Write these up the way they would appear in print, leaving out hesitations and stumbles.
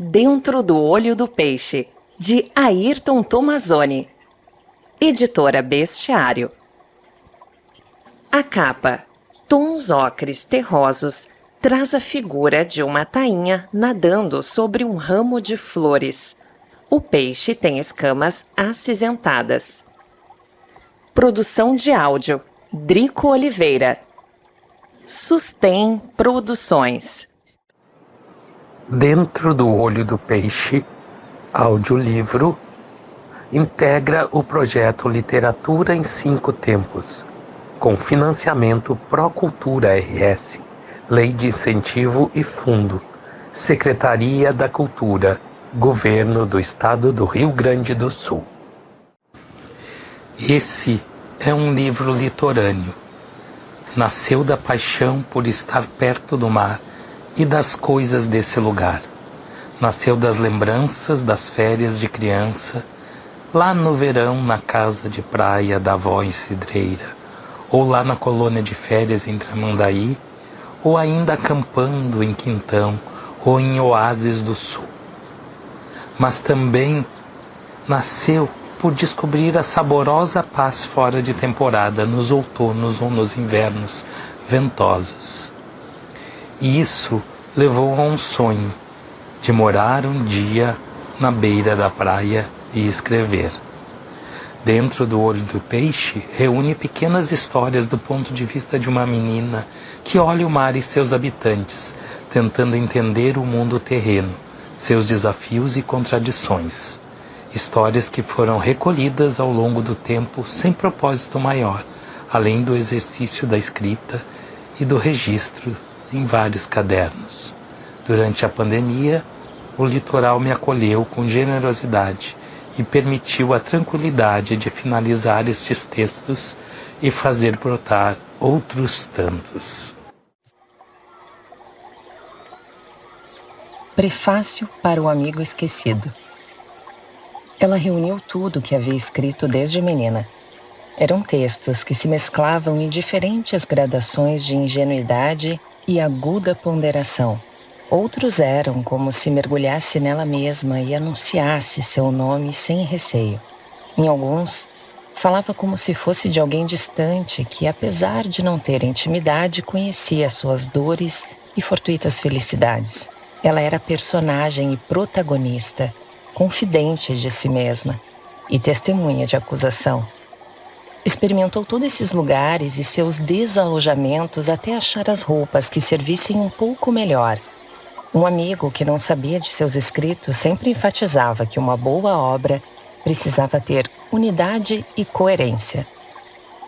Dentro do Olho do Peixe, de Ayrton Tomazoni. Editora Bestiário. A capa, tons ocres terrosos, traz a figura de uma tainha nadando sobre um ramo de flores. O peixe tem escamas acinzentadas. Produção de áudio, Drico Oliveira. Sustém Produções. Dentro do Olho do Peixe, audiolivro, integra o projeto Literatura em 5 Tempos, com financiamento Procultura RS, Lei de Incentivo e Fundo, Secretaria da Cultura, Governo do Estado do Rio Grande do Sul. Esse é um livro litorâneo. Nasceu da paixão por estar perto do mar e das coisas desse lugar. Nasceu das lembranças das férias de criança, lá no verão na casa de praia da avó em Cidreira, ou lá na colônia de férias em Tramandaí, ou ainda acampando em Quintão ou em Oásis do Sul. Mas também nasceu por descobrir a saborosa paz fora de temporada, nos outonos ou nos invernos ventosos. E isso levou a um sonho de morar um dia na beira da praia e escrever. Dentro do Olho do Peixe, reúne pequenas histórias do ponto de vista de uma menina que olha o mar e seus habitantes, tentando entender o mundo terreno, seus desafios e contradições. Histórias que foram recolhidas ao longo do tempo sem propósito maior, além do exercício da escrita e do registro em vários cadernos. Durante a pandemia, o litoral me acolheu com generosidade e permitiu a tranquilidade de finalizar estes textos e fazer brotar outros tantos. Prefácio para o Amigo Esquecido. Ela reuniu tudo o que havia escrito desde menina. Eram textos que se mesclavam em diferentes gradações de ingenuidade e aguda ponderação. Outros eram como se mergulhasse nela mesma e anunciasse seu nome sem receio. Em alguns, falava como se fosse de alguém distante que, apesar de não ter intimidade, conhecia suas dores e fortuitas felicidades. Ela era personagem e protagonista, confidente de si mesma e testemunha de acusação. Experimentou todos esses lugares e seus desalojamentos até achar as roupas que servissem um pouco melhor. Um amigo que não sabia de seus escritos sempre enfatizava que uma boa obra precisava ter unidade e coerência.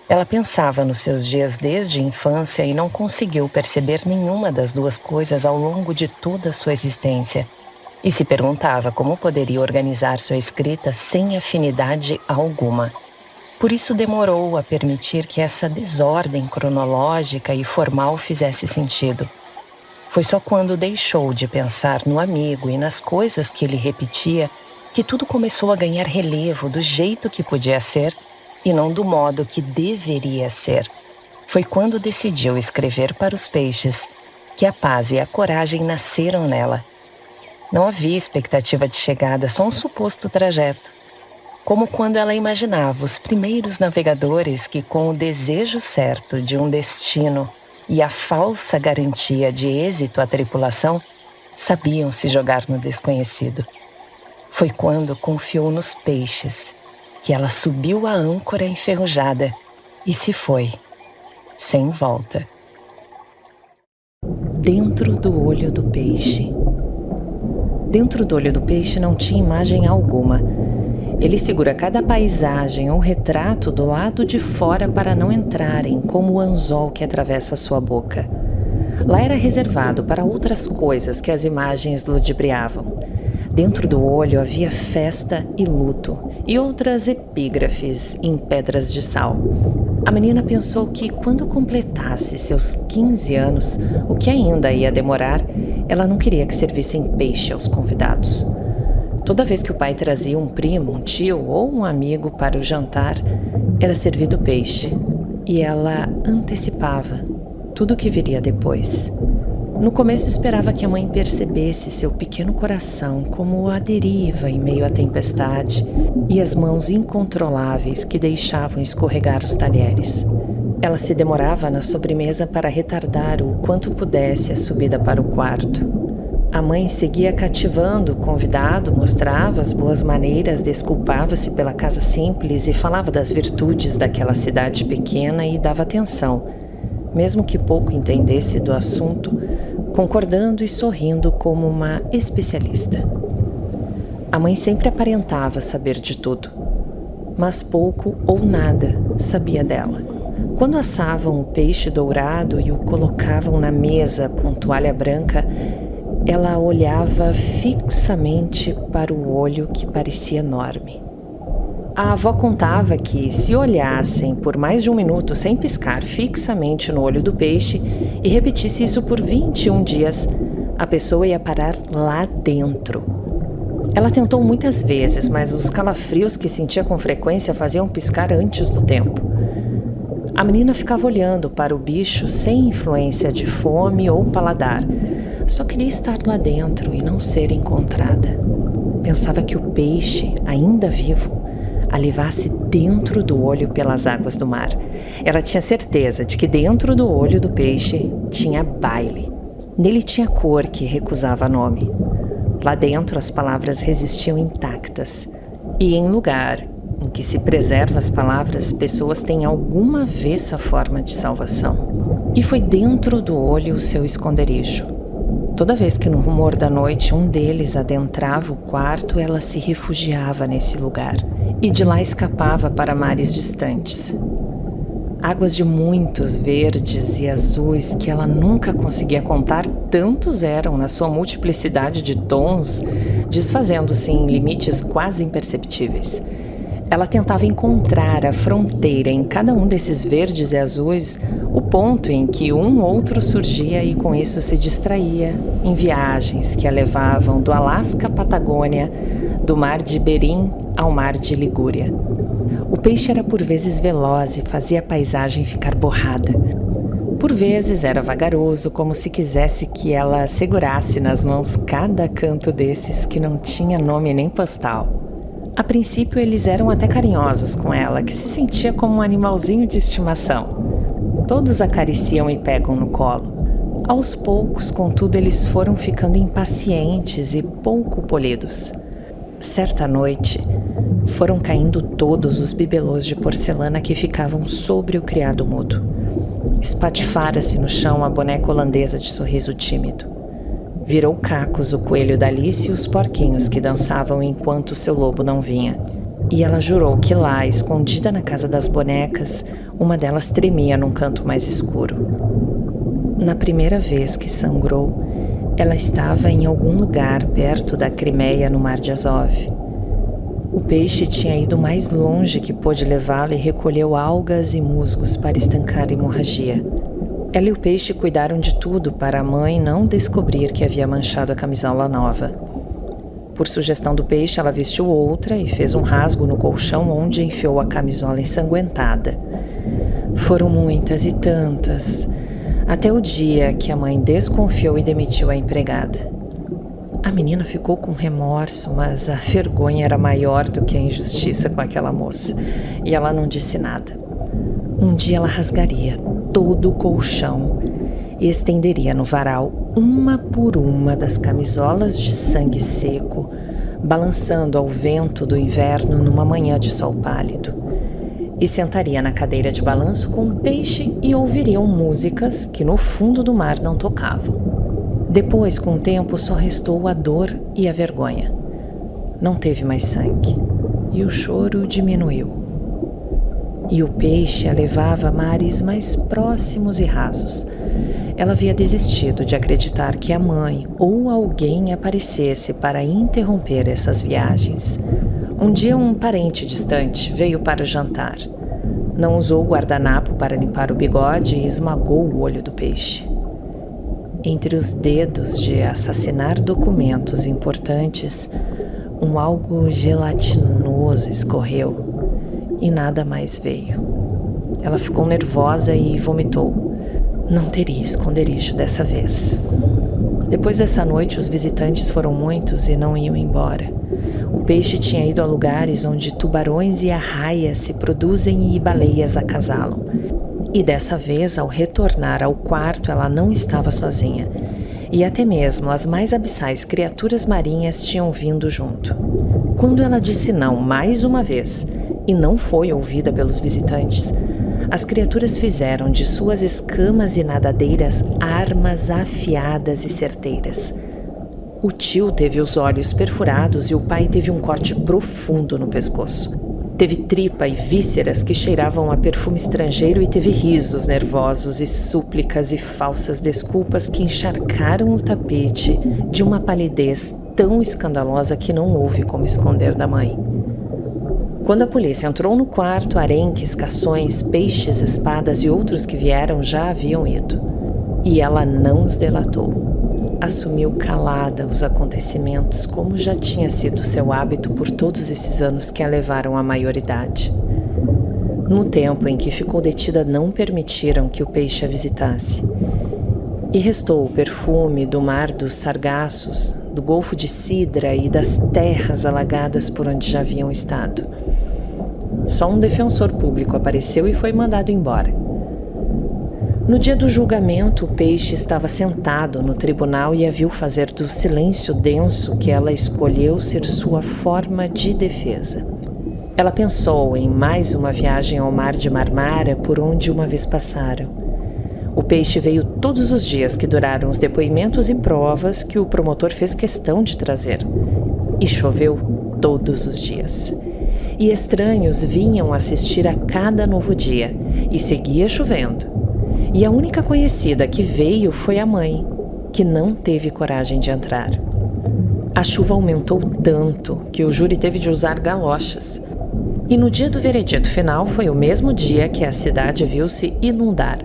Ela pensava nos seus dias desde a infância e não conseguiu perceber nenhuma das duas coisas ao longo de toda a sua existência. E se perguntava como poderia organizar sua escrita sem afinidade alguma. Por isso demorou a permitir que essa desordem cronológica e formal fizesse sentido. Foi só quando deixou de pensar no amigo e nas coisas que ele repetia que tudo começou a ganhar relevo do jeito que podia ser e não do modo que deveria ser. Foi quando decidiu escrever para os peixes que a paz e a coragem nasceram nela. Não havia expectativa de chegada, só um suposto trajeto. Como quando ela imaginava os primeiros navegadores que, com o desejo certo de um destino e a falsa garantia de êxito à tripulação, sabiam se jogar no desconhecido. Foi quando confiou nos peixes que ela subiu a âncora enferrujada e se foi, sem volta. Dentro do Olho do Peixe. Dentro do Olho do Peixe não tinha imagem alguma. Ele segura cada paisagem ou retrato do lado de fora para não entrarem como o anzol que atravessa sua boca. Lá era reservado para outras coisas que as imagens ludibriavam. Dentro do olho havia festa e luto e outras epígrafes em pedras de sal. A menina pensou que quando completasse seus 15 anos, o que ainda ia demorar, ela não queria que servissem peixe aos convidados. Toda vez que o pai trazia um primo, um tio ou um amigo para o jantar, era servido peixe, e ela antecipava tudo o que viria depois. No começo esperava que a mãe percebesse seu pequeno coração como a deriva em meio à tempestade e as mãos incontroláveis que deixavam escorregar os talheres. Ela se demorava na sobremesa para retardar o quanto pudesse a subida para o quarto. A mãe seguia cativando o convidado, mostrava as boas maneiras, desculpava-se pela casa simples e falava das virtudes daquela cidade pequena e dava atenção, mesmo que pouco entendesse do assunto, concordando e sorrindo como uma especialista. A mãe sempre aparentava saber de tudo, mas pouco ou nada sabia dela. Quando assavam o peixe dourado e o colocavam na mesa com toalha branca, ela olhava fixamente para o olho que parecia enorme. A avó contava que, se olhassem por mais de 1 minuto sem piscar fixamente no olho do peixe e repetisse isso por 21 dias, a pessoa ia parar lá dentro. Ela tentou muitas vezes, mas os calafrios que sentia com frequência faziam piscar antes do tempo. A menina ficava olhando para o bicho sem influência de fome ou paladar. Só queria estar lá dentro e não ser encontrada. Pensava que o peixe, ainda vivo, a levasse dentro do olho pelas águas do mar. Ela tinha certeza de que dentro do olho do peixe tinha baile. Nele tinha cor que recusava nome. Lá dentro as palavras resistiam intactas. E em lugar em que se preserva as palavras, pessoas têm alguma vez a forma de salvação. E foi dentro do olho o seu esconderijo. Toda vez que no rumor da noite um deles adentrava o quarto, ela se refugiava nesse lugar e de lá escapava para mares distantes. Águas de muitos verdes e azuis que ela nunca conseguia contar, tantos eram na sua multiplicidade de tons, desfazendo-se em limites quase imperceptíveis. Ela tentava encontrar a fronteira em cada um desses verdes e azuis, o ponto em que um outro surgia e com isso se distraía em viagens que a levavam do Alasca à Patagônia, do mar de Berim ao mar de Ligúria. O peixe era por vezes veloz e fazia a paisagem ficar borrada. Por vezes era vagaroso, como se quisesse que ela segurasse nas mãos cada canto desses que não tinha nome nem postal. A princípio eles eram até carinhosos com ela, que se sentia como um animalzinho de estimação. Todos acariciam e pegam no colo. Aos poucos, contudo, eles foram ficando impacientes e pouco polidos. Certa noite, foram caindo todos os bibelôs de porcelana que ficavam sobre o criado mudo. Espatifara-se no chão a boneca holandesa de sorriso tímido. Virou cacos o coelho da Alice e os porquinhos que dançavam enquanto seu lobo não vinha. E ela jurou que lá, escondida na casa das bonecas, uma delas tremia num canto mais escuro. Na primeira vez que sangrou, ela estava em algum lugar perto da Crimeia, no Mar de Azov. O peixe tinha ido mais longe que pôde levá-la e recolheu algas e musgos para estancar a hemorragia. Ela e o peixe cuidaram de tudo para a mãe não descobrir que havia manchado a camisola nova. Por sugestão do peixe, ela vestiu outra e fez um rasgo no colchão onde enfiou a camisola ensanguentada. Foram muitas e tantas, até o dia que a mãe desconfiou e demitiu a empregada. A menina ficou com remorso, mas a vergonha era maior do que a injustiça com aquela moça, e ela não disse nada. Um dia ela rasgaria todo o colchão e estenderia no varal uma por uma das camisolas de sangue seco, balançando ao vento do inverno numa manhã de sol pálido. E sentaria na cadeira de balanço com um peixe e ouviriam músicas que no fundo do mar não tocavam. Depois, com o tempo, só restou a dor e a vergonha. Não teve mais sangue e o choro diminuiu. E o peixe a levava a mares mais próximos e rasos. Ela havia desistido de acreditar que a mãe ou alguém aparecesse para interromper essas viagens. Um dia um parente distante veio para o jantar. Não usou o guardanapo para limpar o bigode e esmagou o olho do peixe. Entre os dedos de assassinar documentos importantes, um algo gelatinoso escorreu e nada mais veio. Ela ficou nervosa e vomitou. Não teria esconderijo dessa vez. Depois dessa noite, os visitantes foram muitos e não iam embora. O peixe tinha ido a lugares onde tubarões e arraias se produzem e baleias acasalam. E dessa vez, ao retornar ao quarto, ela não estava sozinha. E até mesmo as mais abissais criaturas marinhas tinham vindo junto. Quando ela disse não mais uma vez, e não foi ouvida pelos visitantes, as criaturas fizeram de suas escamas e nadadeiras armas afiadas e certeiras. O tio teve os olhos perfurados e o pai teve um corte profundo no pescoço. Teve tripa e vísceras que cheiravam a perfume estrangeiro e teve risos nervosos e súplicas e falsas desculpas que encharcaram o tapete de uma palidez tão escandalosa que não houve como esconder da mãe. Quando a polícia entrou no quarto, arenques, cações, peixes, espadas e outros que vieram já haviam ido. E ela não os delatou. Assumiu calada os acontecimentos, como já tinha sido seu hábito por todos esses anos que a levaram à maioridade. No tempo em que ficou detida, não permitiram que o peixe a visitasse. E restou o perfume do mar dos sargassos, do golfo de Sidra e das terras alagadas por onde já haviam estado. Só um defensor público apareceu e foi mandado embora. No dia do julgamento, o peixe estava sentado no tribunal e a viu fazer do silêncio denso que ela escolheu ser sua forma de defesa. Ela pensou em mais uma viagem ao mar de Marmara por onde uma vez passaram. O peixe veio todos os dias que duraram os depoimentos e provas que o promotor fez questão de trazer. E choveu todos os dias. E estranhos vinham assistir a cada novo dia, e seguia chovendo. E a única conhecida que veio foi a mãe, que não teve coragem de entrar. A chuva aumentou tanto que o júri teve de usar galochas. E no dia do veredito final foi o mesmo dia que a cidade viu-se inundar.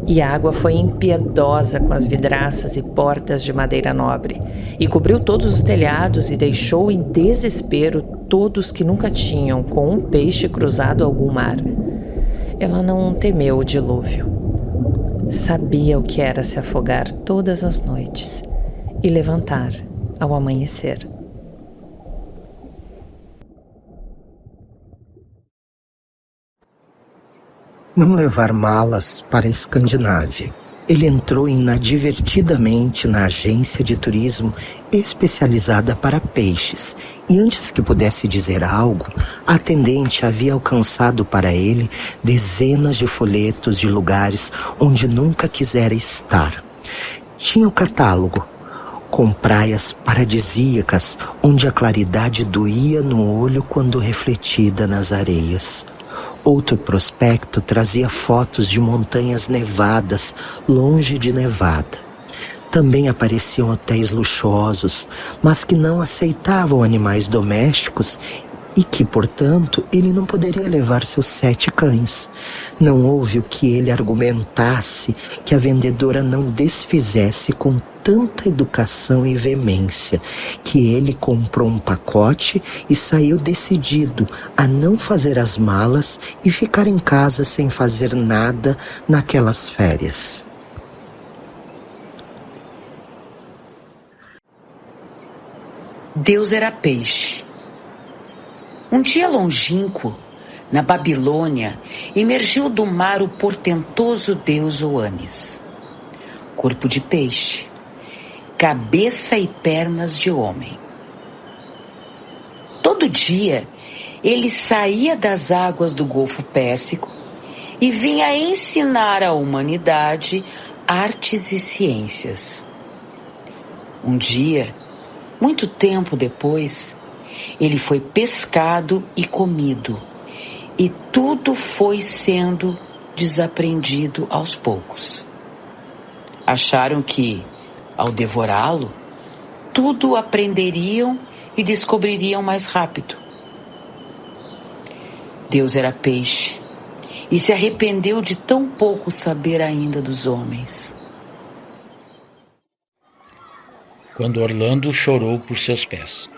E a água foi impiedosa com as vidraças e portas de madeira nobre, e cobriu todos os telhados e deixou em desespero todos que nunca tinham com um peixe cruzado algum mar. Ela não temeu o dilúvio. Sabia o que era se afogar todas as noites e levantar ao amanhecer. Não levar malas para a Escandinávia. Ele entrou inadvertidamente na agência de turismo especializada para peixes e antes que pudesse dizer algo, a atendente havia alcançado para ele dezenas de folhetos de lugares onde nunca quisera estar. Tinha o catálogo, com praias paradisíacas onde a claridade doía no olho quando refletida nas areias. Outro prospecto trazia fotos de montanhas nevadas, longe de Nevada. Também apareciam hotéis luxuosos, mas que não aceitavam animais domésticos e que, portanto, ele não poderia levar seus 7 cães. Não houve o que ele argumentasse que a vendedora não desfizesse com tanta educação e veemência, que ele comprou um pacote e saiu decidido a não fazer as malas e ficar em casa sem fazer nada naquelas férias. Deus era peixe. Um dia longínquo, na Babilônia, emergiu do mar o portentoso deus Oanes. Corpo de peixe, cabeça e pernas de homem. Todo dia, ele saía das águas do Golfo Pérsico e vinha ensinar à humanidade artes e ciências. Um dia, muito tempo depois, ele foi pescado e comido, e tudo foi sendo desaprendido aos poucos. Acharam que, ao devorá-lo, tudo aprenderiam e descobririam mais rápido. Deus era peixe e se arrependeu de tão pouco saber ainda dos homens. Quando Orlando chorou por seus pés.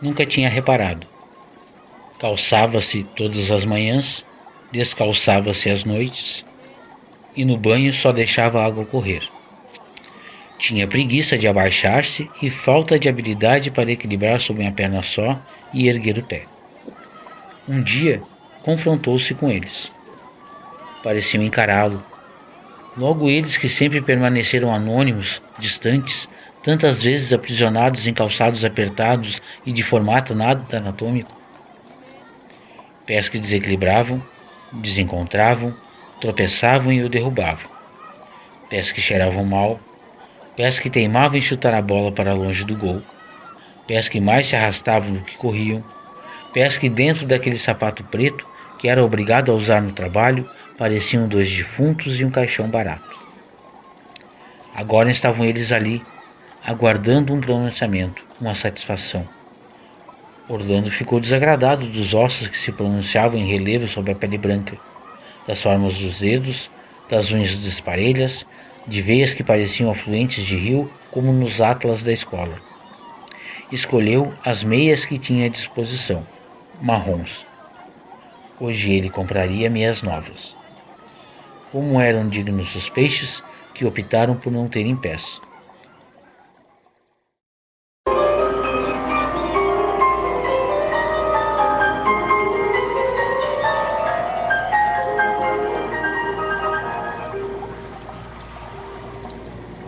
Nunca tinha reparado. Calçava-se todas as manhãs, descalçava-se às noites e no banho só deixava a água correr. Tinha preguiça de abaixar-se e falta de habilidade para equilibrar sob uma perna só e erguer o pé. Um dia, confrontou-se com eles. Pareciam encará-lo. Logo eles que sempre permaneceram anônimos, distantes, tantas vezes aprisionados em calçados apertados e de formato nada anatômico. Pés que desequilibravam, desencontravam, tropeçavam e o derrubavam. Pés que cheiravam mal, pés que teimavam em chutar a bola para longe do gol, pés que mais se arrastavam do que corriam, pés que dentro daquele sapato preto que era obrigado a usar no trabalho pareciam 2 defuntos e um caixão barato. Agora estavam eles ali, aguardando um pronunciamento, uma satisfação. Orlando ficou desagradado dos ossos que se pronunciavam em relevo sobre a pele branca, das formas dos dedos, das unhas desparelhas, de veias que pareciam afluentes de rio como nos atlas da escola. Escolheu as meias que tinha à disposição, marrons. Hoje ele compraria meias novas. Como eram dignos os peixes que optaram por não terem pés.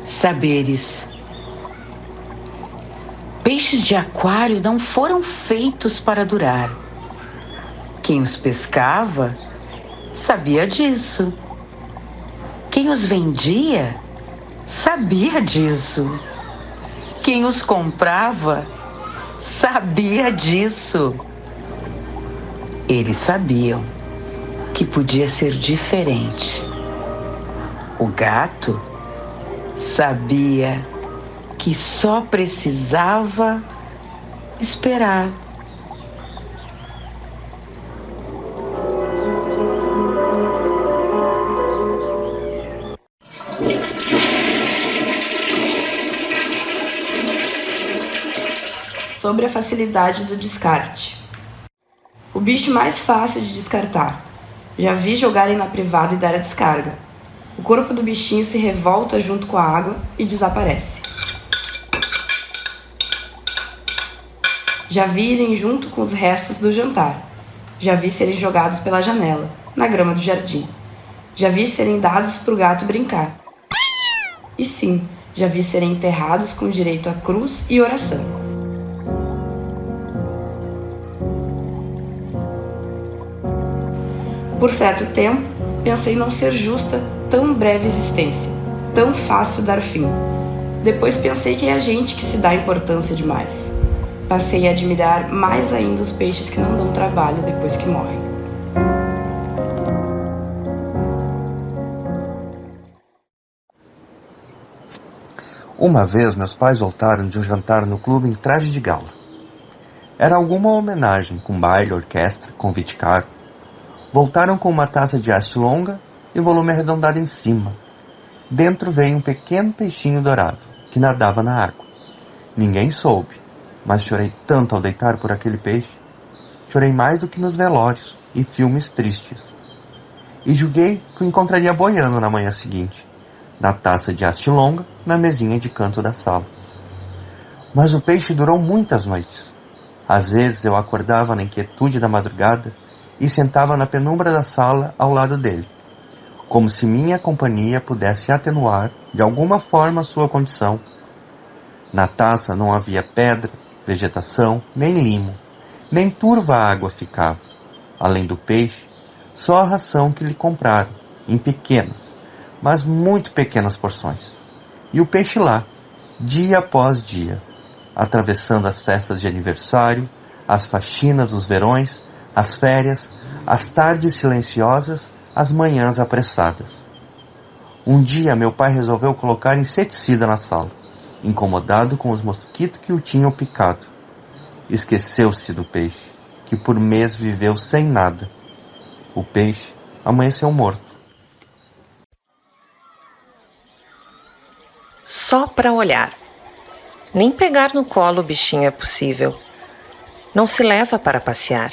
Saberes. Peixes de aquário não foram feitos para durar. Quem os pescava sabia disso. Quem os vendia sabia disso. Quem os comprava sabia disso. Eles sabiam que podia ser diferente. O gato sabia que só precisava esperar. Sobre a facilidade do descarte. O bicho mais fácil de descartar. Já vi jogarem na privada e dar a descarga. O corpo do bichinho se revolta junto com a água e desaparece. Já vi irem junto com os restos do jantar. Já vi serem jogados pela janela, na grama do jardim. Já vi serem dados para o gato brincar. E sim, já vi serem enterrados com direito à cruz e oração. Por certo tempo, pensei não ser justa tão breve existência, tão fácil dar fim. Depois pensei que é a gente que se dá importância demais. Passei a admirar mais ainda os peixes que não dão trabalho depois que morrem. Uma vez meus pais voltaram de um jantar no clube em traje de gala. Era alguma homenagem, com baile, orquestra, convite caro. Voltaram com uma taça de haste longa e volume arredondado em cima. Dentro veio um pequeno peixinho dourado, que nadava na água. Ninguém soube, mas chorei tanto ao deitar por aquele peixe. Chorei mais do que nos velórios e filmes tristes. E julguei que o encontraria boiando na manhã seguinte, na taça de haste longa, na mesinha de canto da sala. Mas o peixe durou muitas noites. Às vezes eu acordava na inquietude da madrugada e sentava na penumbra da sala ao lado dele, como se minha companhia pudesse atenuar de alguma forma sua condição. Na taça não havia pedra, vegetação, nem limo, nem turva a água ficava. Além do peixe, só a ração que lhe compraram, em pequenas, mas muito pequenas porções. E o peixe lá, dia após dia, atravessando as festas de aniversário, as faxinas dos verões, as férias, as tardes silenciosas, as manhãs apressadas. Um dia meu pai resolveu colocar inseticida na sala, incomodado com os mosquitos que o tinham picado. Esqueceu-se do peixe, que por mês viveu sem nada. O peixe amanheceu morto. Só para olhar. Nem pegar no colo o bichinho é possível. Não se leva para passear.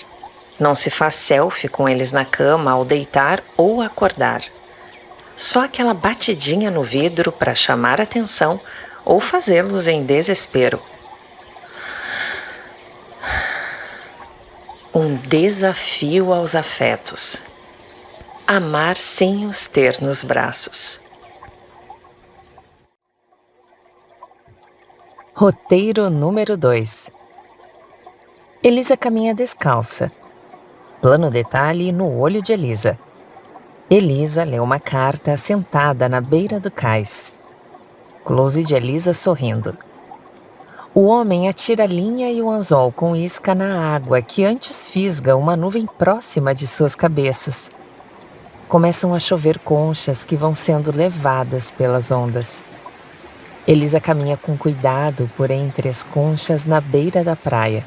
Não se faz selfie com eles na cama ao deitar ou acordar. Só aquela batidinha no vidro para chamar atenção ou fazê-los em desespero. Um desafio aos afetos. Amar sem os ter nos braços. Roteiro número 2. Elisa caminha descalça. Plano detalhe no olho de Elisa. Elisa lê uma carta sentada na beira do cais. Close de Elisa sorrindo. O homem atira a linha e o anzol com isca na água que antes fisga uma nuvem próxima de suas cabeças. Começam a chover conchas que vão sendo levadas pelas ondas. Elisa caminha com cuidado por entre as conchas na beira da praia.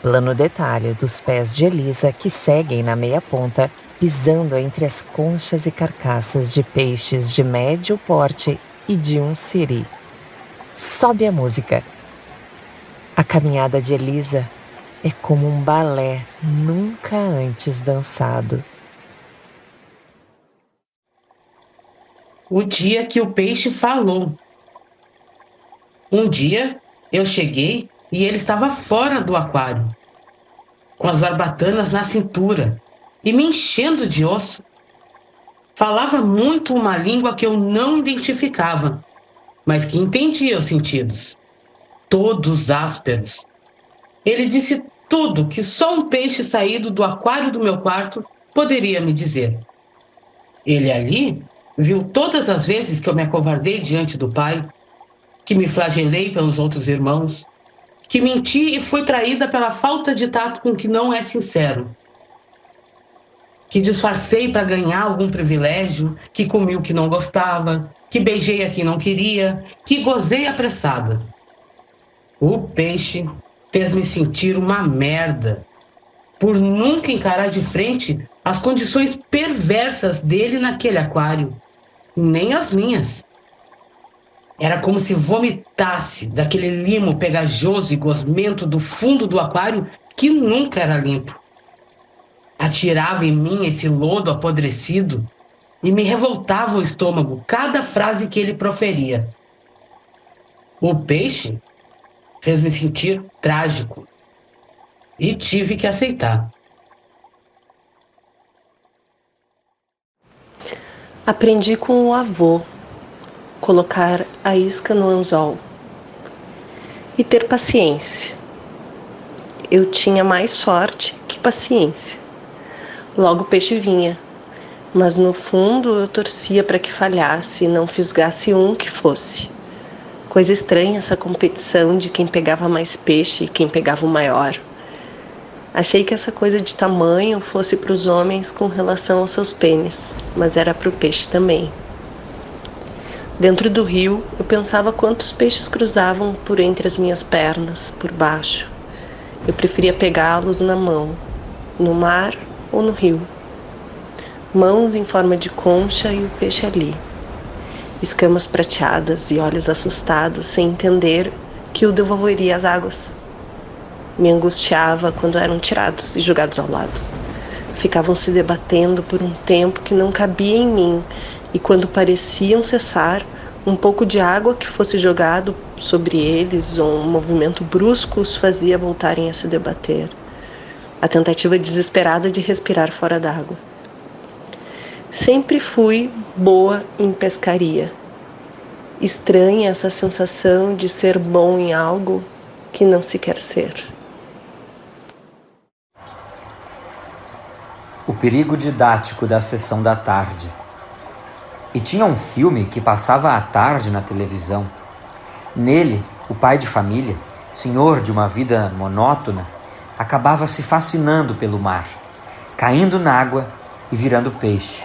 Plano detalhe dos pés de Elisa que seguem na meia ponta, pisando entre as conchas e carcaças de peixes de médio porte e de um siri. Sobe a música. A caminhada de Elisa é como um balé nunca antes dançado. O dia que o peixe falou. Um dia eu cheguei e ele estava fora do aquário, com as barbatanas na cintura e me enchendo de osso. Falava muito uma língua que eu não identificava, mas que entendia os sentidos, todos ásperos. Ele disse tudo que só um peixe saído do aquário do meu quarto poderia me dizer. Ele ali viu todas as vezes que eu me acovardei diante do pai, que me flagelei pelos outros irmãos, que menti e fui traída pela falta de tato com que não é sincero, que disfarcei para ganhar algum privilégio, que comi o que não gostava, que beijei a quem não queria, que gozei apressada. O peixe fez-me sentir uma merda, por nunca encarar de frente as condições perversas dele naquele aquário, nem as minhas. Era como se vomitasse daquele limo pegajoso e gosmento do fundo do aquário que nunca era limpo. Atirava em mim esse lodo apodrecido e me revoltava o estômago cada frase que ele proferia. O peixe fez me sentir trágico e tive que aceitar. Aprendi com o avô colocar a isca no anzol e ter paciência. Eu tinha mais sorte que paciência. Logo o peixe vinha, mas no fundo eu torcia para que falhasse e não fisgasse um que fosse. Coisa estranha essa competição de quem pegava mais peixe e quem pegava o maior. Achei que essa coisa de tamanho fosse para os homens com relação aos seus pênis, mas era para o peixe também. Dentro do rio, eu pensava quantos peixes cruzavam por entre as minhas pernas, por baixo. Eu preferia pegá-los na mão, no mar ou no rio. Mãos em forma de concha e o peixe ali. Escamas prateadas e olhos assustados, sem entender que o devolveria às águas. Me angustiava quando eram tirados e jogados ao lado. Ficavam se debatendo por um tempo que não cabia em mim, e quando pareciam cessar, um pouco de água que fosse jogado sobre eles ou um movimento brusco os fazia voltarem a se debater. A tentativa desesperada de respirar fora d'água. Sempre fui boa em pescaria. Estranha essa sensação de ser bom em algo que não se quer ser. O perigo didático da sessão da tarde. E tinha um filme que passava à tarde na televisão. Nele, o pai de família, senhor de uma vida monótona, acabava se fascinando pelo mar, caindo na água e virando peixe.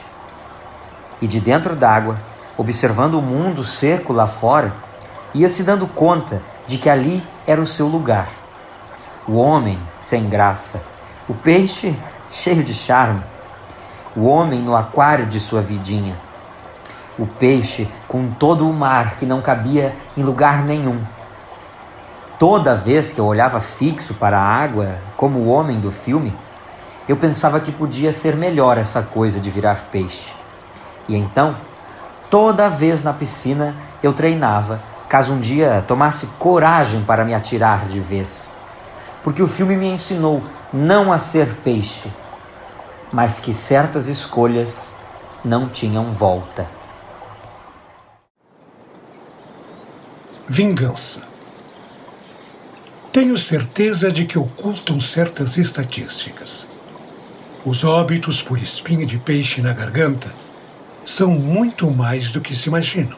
E de dentro d'água, observando o mundo seco lá fora, ia se dando conta de que ali era o seu lugar. O homem sem graça, o peixe cheio de charme, o homem no aquário de sua vidinha, o peixe com todo o mar que não cabia em lugar nenhum. Toda vez que eu olhava fixo para a água, como o homem do filme, eu pensava que podia ser melhor essa coisa de virar peixe. E então, toda vez na piscina, eu treinava caso um dia tomasse coragem para me atirar de vez. Porque o filme me ensinou não a ser peixe, mas que certas escolhas não tinham volta. Vingança. Tenho certeza de que ocultam certas estatísticas. Os óbitos por espinha de peixe na garganta são muito mais do que se imaginam,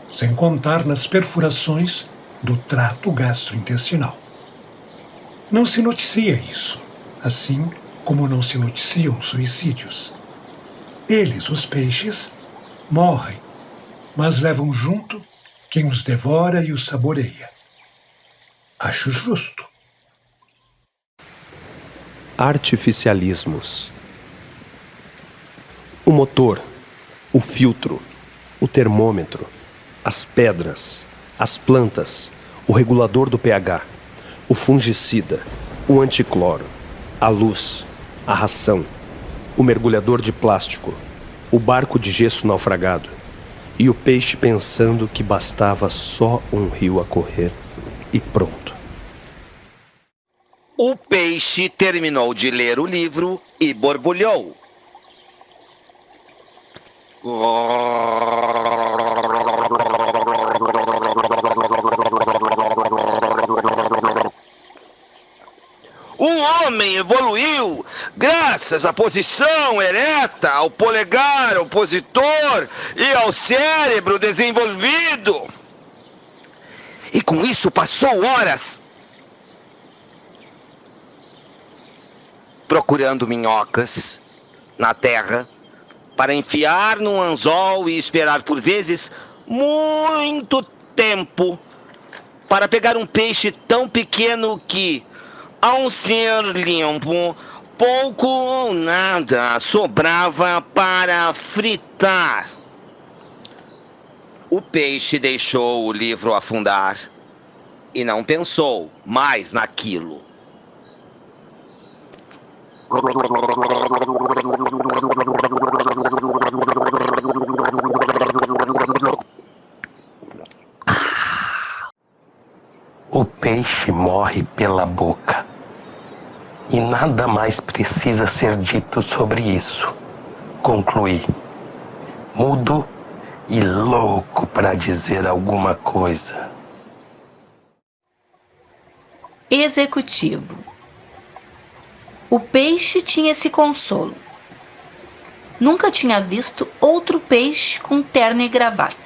sem contar nas perfurações do trato gastrointestinal. Não se noticia isso, assim como não se noticiam suicídios. Eles, os peixes, morrem, mas levam junto quem os devora e os saboreia. Acho justo. Artificialismos. O motor, o filtro, o termômetro, as pedras, as plantas, o regulador do pH, o fungicida, o anticloro, a luz, a ração, o mergulhador de plástico, o barco de gesso naufragado e o peixe pensando que bastava só um rio a correr e pronto. O peixe terminou de ler o livro e borbulhou. O homem evoluiu graças à posição ereta, ao polegar opositor e ao cérebro desenvolvido. E com isso passou horas procurando minhocas na terra para enfiar num anzol e esperar por vezes muito tempo para pegar um peixe tão pequeno que, ao ser limpo, pouco ou nada sobrava para fritar. O peixe deixou o livro afundar e não pensou mais naquilo. O peixe morre pela boca. E nada mais precisa ser dito sobre isso. Concluí, mudo e louco para dizer alguma coisa. Executivo. O peixe tinha esse consolo. Nunca tinha visto outro peixe com terno e gravata.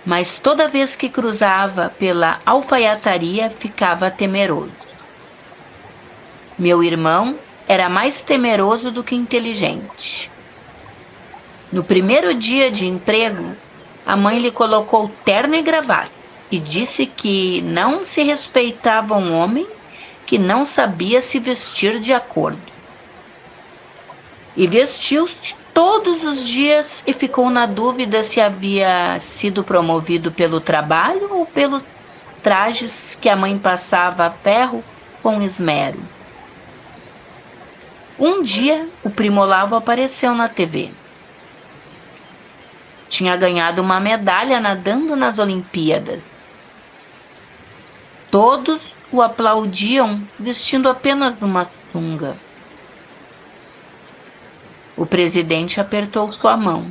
Mas toda vez que cruzava pela alfaiataria, ficava temeroso. Meu irmão era mais temeroso do que inteligente. No primeiro dia de emprego, a mãe lhe colocou terno e gravata e disse que não se respeitava um homem que não sabia se vestir de acordo. E vestiu-se todos os dias e ficou na dúvida se havia sido promovido pelo trabalho ou pelos trajes que a mãe passava a ferro com esmero. Um dia, o primo Olavo apareceu na TV. Tinha ganhado uma medalha nadando nas Olimpíadas. Todos o aplaudiam vestindo apenas uma sunga. O presidente apertou sua mão.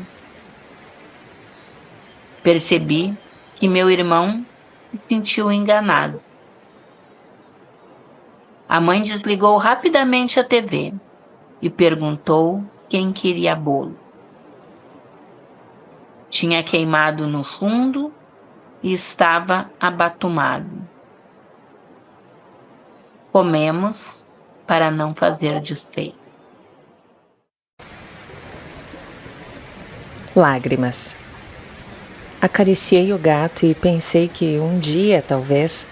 Percebi que meu irmão se sentiu enganado. A mãe desligou rapidamente a TV e perguntou quem queria bolo. Tinha queimado no fundo e estava abatumado. Comemos para não fazer desfeito. Lágrimas. Acariciei o gato e pensei que um dia, talvez,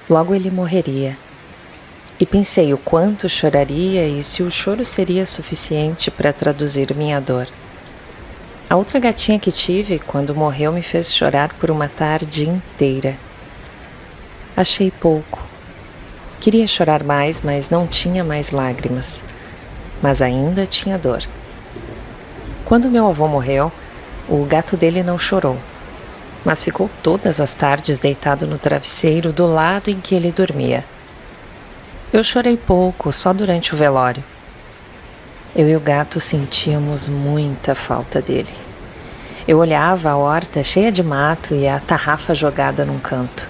logo ele morreria. E pensei o quanto choraria e se o choro seria suficiente para traduzir minha dor. A outra gatinha que tive, quando morreu, me fez chorar por uma tarde inteira. Achei pouco. Queria chorar mais, mas não tinha mais lágrimas. Mas ainda tinha dor. Quando meu avô morreu, o gato dele não chorou. mas ficou todas as tardes deitado no travesseiro do lado em que ele dormia. Eu chorei pouco, só durante o velório. Eu e o gato sentíamos muita falta dele. Eu olhava a horta cheia de mato e a tarrafa jogada num canto.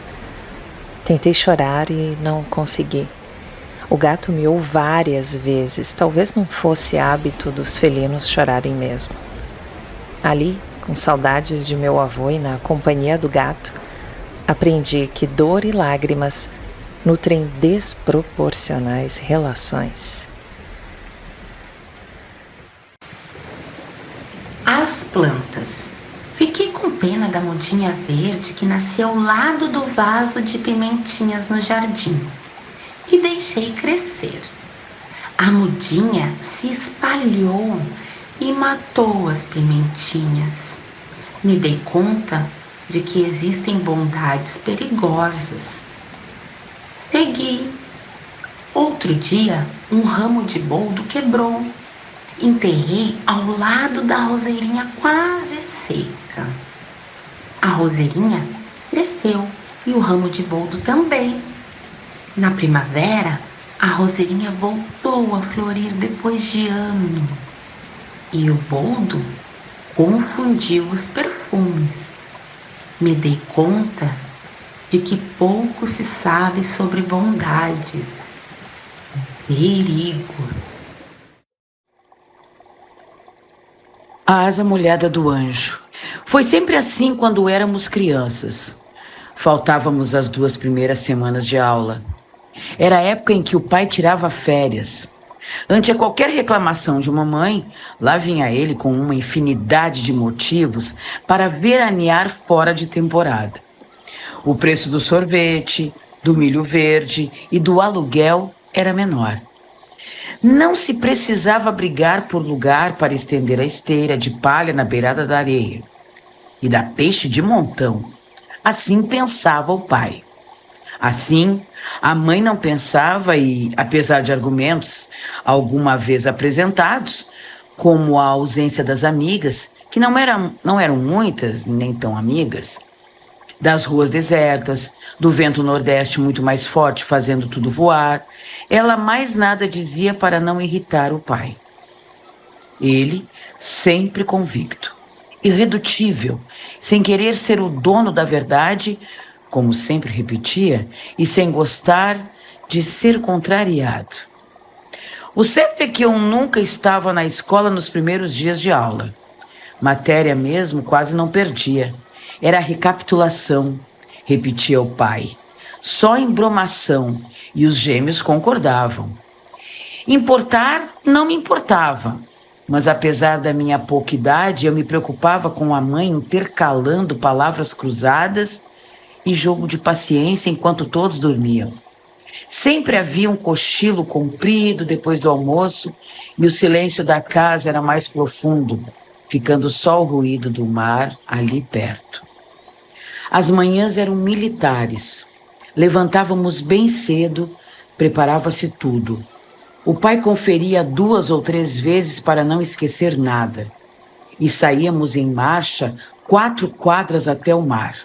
Tentei chorar e não consegui. O gato miou várias vezes, talvez não fosse hábito dos felinos chorarem mesmo. Ali, com saudades de meu avô e na companhia do gato, aprendi que dor e lágrimas nutrem desproporcionais relações. As plantas. Fiquei com pena da mudinha verde que nascia ao lado do vaso de pimentinhas no jardim e deixei crescer. A mudinha se espalhou e matou as pimentinhas. Me dei conta de que existem bondades perigosas. Segui. Outro dia, um ramo de boldo quebrou. Enterrei ao lado da roseirinha quase seca. A roseirinha cresceu e o ramo de boldo também. Na primavera, a roseirinha voltou a florir depois de ano. E o boldo confundiu os perfumes. Me dei conta de que pouco se sabe sobre bondades. Perigo. A asa molhada do anjo. Foi sempre assim quando éramos crianças. Faltávamos as 2 primeiras semanas de aula. Era a época em que o pai tirava férias. Ante a qualquer reclamação de uma mãe, lá vinha ele com uma infinidade de motivos para veranear fora de temporada. O preço do sorvete, do milho verde e do aluguel era menor. Não se precisava brigar por lugar para estender a esteira de palha na beirada da areia. E dar peixe de montão. Assim pensava o pai. Assim, a mãe não pensava e, apesar de argumentos alguma vez apresentados, como a ausência das amigas, que não eram muitas nem tão amigas, das ruas desertas, do vento nordeste muito mais forte fazendo tudo voar, ela mais nada dizia para não irritar o pai. Ele, sempre convicto, irredutível, sem querer ser o dono da verdade, como sempre repetia, e sem gostar de ser contrariado. O certo é que eu nunca estava na escola nos primeiros dias de aula. Matéria mesmo quase não perdia. Era recapitulação, repetia o pai. Só embromação, e os gêmeos concordavam. Importar não me importava, mas apesar da minha pouca idade, eu me preocupava com a mãe intercalando palavras cruzadas e jogo de paciência enquanto todos dormiam. Sempre havia um cochilo comprido depois do almoço e o silêncio da casa era mais profundo, ficando só o ruído do mar ali perto. As manhãs eram militares. Levantávamos bem cedo, preparava-se tudo. O pai conferia 2 ou 3 vezes para não esquecer nada. E saíamos em marcha 4 quadras até o mar.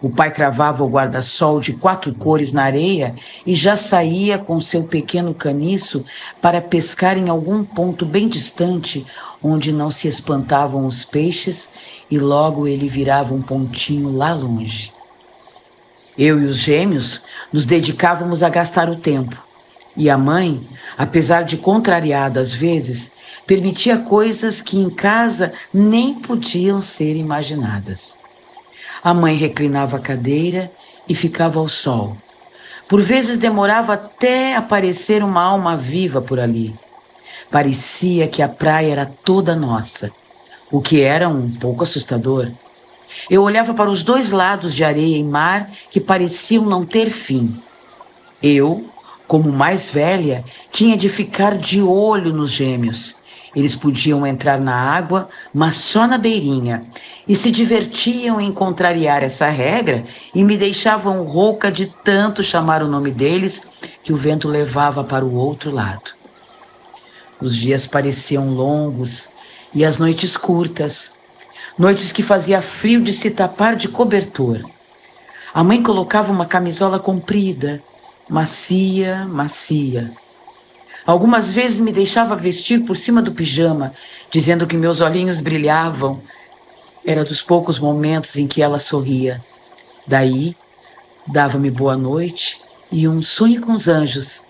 O pai cravava o guarda-sol de 4 cores na areia e já saía com seu pequeno caniço para pescar em algum ponto bem distante, onde não se espantavam os peixes, e logo ele virava um pontinho lá longe. Eu e os gêmeos nos dedicávamos a gastar o tempo, e a mãe, apesar de contrariada às vezes, permitia coisas que em casa nem podiam ser imaginadas. A mãe reclinava a cadeira e ficava ao sol. Por vezes demorava até aparecer uma alma viva por ali. Parecia que a praia era toda nossa, o que era um pouco assustador. Eu olhava para os 2 lados de areia e mar que pareciam não ter fim. Eu, como mais velha, tinha de ficar de olho nos gêmeos. Eles podiam entrar na água, mas só na beirinha, e se divertiam em contrariar essa regra e me deixavam rouca de tanto chamar o nome deles que o vento levava para o outro lado. Os dias pareciam longos e as noites curtas. Noites que fazia frio de se tapar de cobertor. A mãe colocava uma camisola comprida, macia, macia. Algumas vezes me deixava vestir por cima do pijama, dizendo que meus olhinhos brilhavam. Era dos poucos momentos em que ela sorria. Daí, dava-me boa noite e um sonho com os anjos.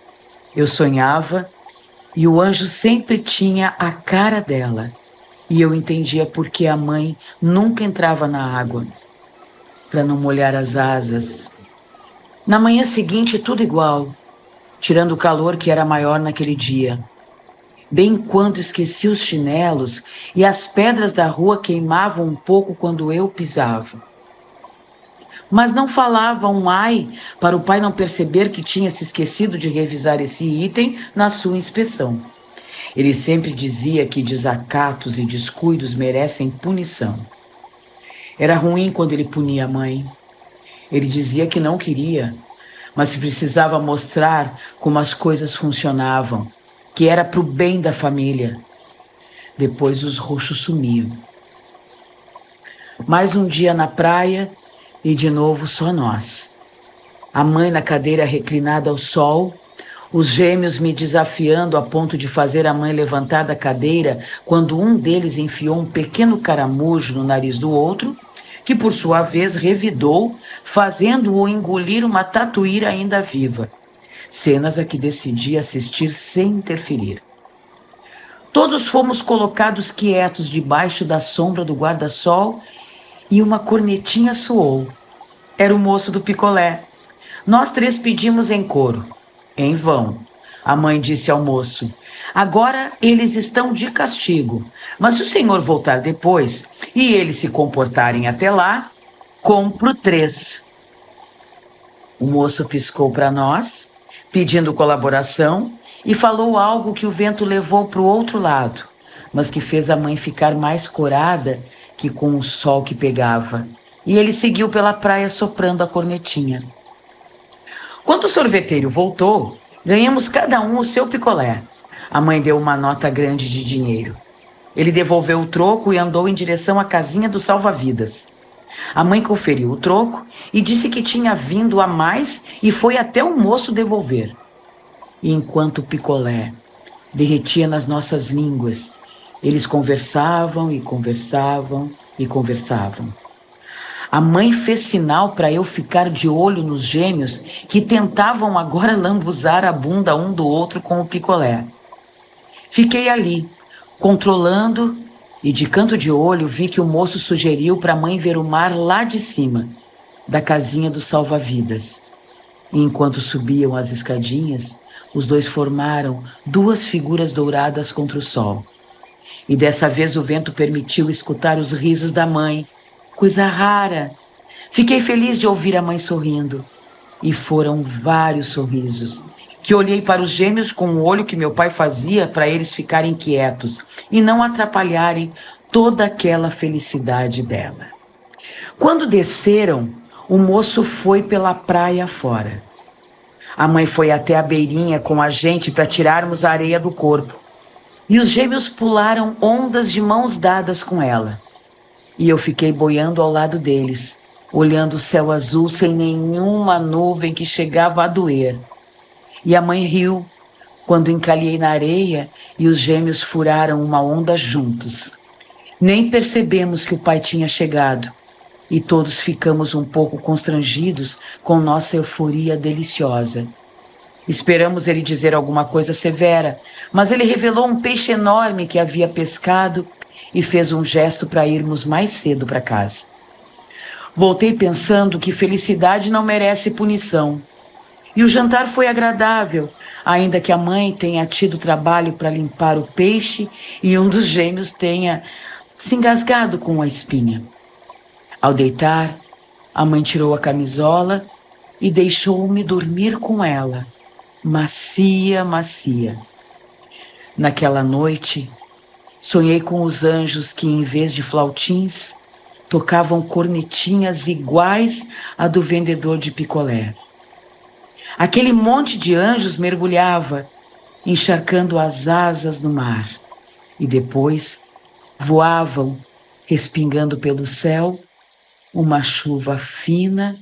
Eu sonhava e o anjo sempre tinha a cara dela. E eu entendia por que a mãe nunca entrava na água, para não molhar as asas. Na manhã seguinte, tudo igual, tirando o calor que era maior naquele dia. Bem quando esqueci os chinelos e as pedras da rua queimavam um pouco quando eu pisava. Mas não falava um ai para o pai não perceber que tinha se esquecido de revisar esse item na sua inspeção. Ele sempre dizia que desacatos e descuidos merecem punição. Era ruim quando ele punia a mãe. Ele dizia que não queria, mas precisava mostrar como as coisas funcionavam, que era para o bem da família. Depois os roxos sumiam. Mais um dia na praia e de novo só nós. A mãe na cadeira reclinada ao sol, os gêmeos me desafiando a ponto de fazer a mãe levantar da cadeira quando um deles enfiou um pequeno caramujo no nariz do outro, que por sua vez revidou, fazendo-o engolir uma tatuíra ainda viva. Cenas a que decidi assistir sem interferir. Todos fomos colocados quietos debaixo da sombra do guarda-sol e uma cornetinha soou. Era o moço do picolé. Nós três pedimos em coro. Em vão. A mãe disse ao moço: agora eles estão de castigo, mas se o senhor voltar depois e eles se comportarem até lá, compro 3. O moço piscou para nós, pedindo colaboração, e falou algo que o vento levou para o outro lado, mas que fez a mãe ficar mais corada que com o sol que pegava. E ele seguiu pela praia soprando a cornetinha. Quando o sorveteiro voltou, ganhamos cada um o seu picolé. A mãe deu uma nota grande de dinheiro. Ele devolveu o troco e andou em direção à casinha do salva-vidas. A mãe conferiu o troco e disse que tinha vindo a mais e foi até o moço devolver. E enquanto o picolé derretia nas nossas línguas, eles conversavam e conversavam e conversavam. A mãe fez sinal para eu ficar de olho nos gêmeos que tentavam agora lambuzar a bunda um do outro com o picolé. Fiquei ali, controlando, e de canto de olho vi que o moço sugeriu para a mãe ver o mar lá de cima, da casinha do salva-vidas. E enquanto subiam as escadinhas, os dois formaram 2 figuras douradas contra o sol. E dessa vez o vento permitiu escutar os risos da mãe. Coisa rara. Fiquei feliz de ouvir a mãe sorrindo. E foram vários sorrisos, que olhei para os gêmeos com o olho que meu pai fazia para eles ficarem quietos e não atrapalharem toda aquela felicidade dela. Quando desceram, o moço foi pela praia fora. A mãe foi até a beirinha com a gente para tirarmos a areia do corpo. E os gêmeos pularam ondas de mãos dadas com ela. E eu fiquei boiando ao lado deles, olhando o céu azul sem nenhuma nuvem que chegava a doer. E a mãe riu quando encalhei na areia e os gêmeos furaram uma onda juntos. Nem percebemos que o pai tinha chegado e todos ficamos um pouco constrangidos com nossa euforia deliciosa. Esperamos ele dizer alguma coisa severa, mas ele revelou um peixe enorme que havia pescado e fez um gesto para irmos mais cedo para casa. Voltei pensando que felicidade não merece punição. E o jantar foi agradável, ainda que a mãe tenha tido trabalho para limpar o peixe e um dos gêmeos tenha se engasgado com a espinha. Ao deitar, a mãe tirou a camisola e deixou-me dormir com ela, macia, macia. Naquela noite, sonhei com os anjos que, em vez de flautins, tocavam cornetinhas iguais à do vendedor de picolé. Aquele monte de anjos mergulhava, encharcando as asas no mar, e depois voavam respingando pelo céu uma chuva fina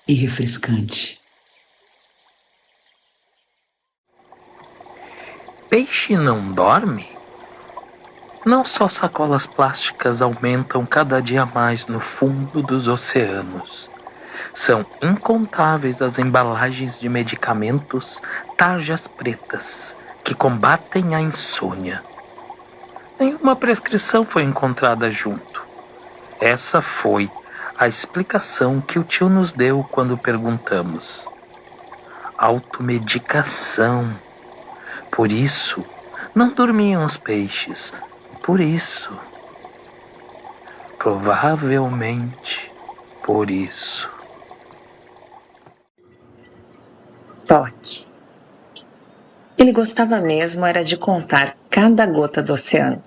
e refrescante. Peixe não dorme? Não só sacolas plásticas aumentam cada dia mais no fundo dos oceanos. São incontáveis as embalagens de medicamentos, tarjas pretas, que combatem a insônia. Nenhuma prescrição foi encontrada junto. Essa foi a explicação que o tio nos deu quando perguntamos. Automedicação. Por isso, não dormiam os peixes. Por isso. Provavelmente por isso. Toque. Ele gostava mesmo era de contar cada gota do oceano.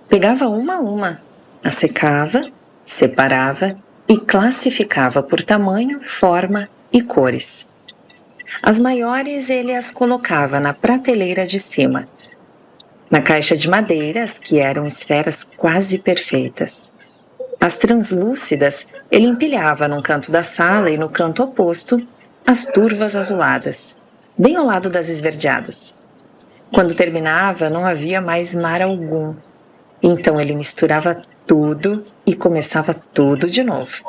Pegava uma a uma, a secava, separava e classificava por tamanho, forma e cores. As maiores ele as colocava na prateleira de cima, na caixa de madeiras, que eram esferas quase perfeitas. As translúcidas ele empilhava num canto da sala e no canto oposto as turvas azuladas, bem ao lado das esverdeadas. Quando terminava, não havia mais mar algum. Então ele misturava tudo e começava tudo de novo.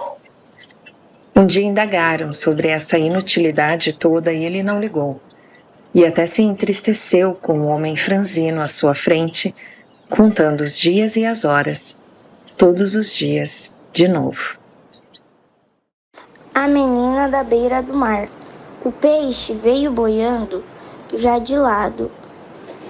Um dia indagaram sobre essa inutilidade toda e ele não ligou. E até se entristeceu com o homem franzino à sua frente, contando os dias e as horas, todos os dias, de novo. A menina da beira do mar. O peixe veio boiando já de lado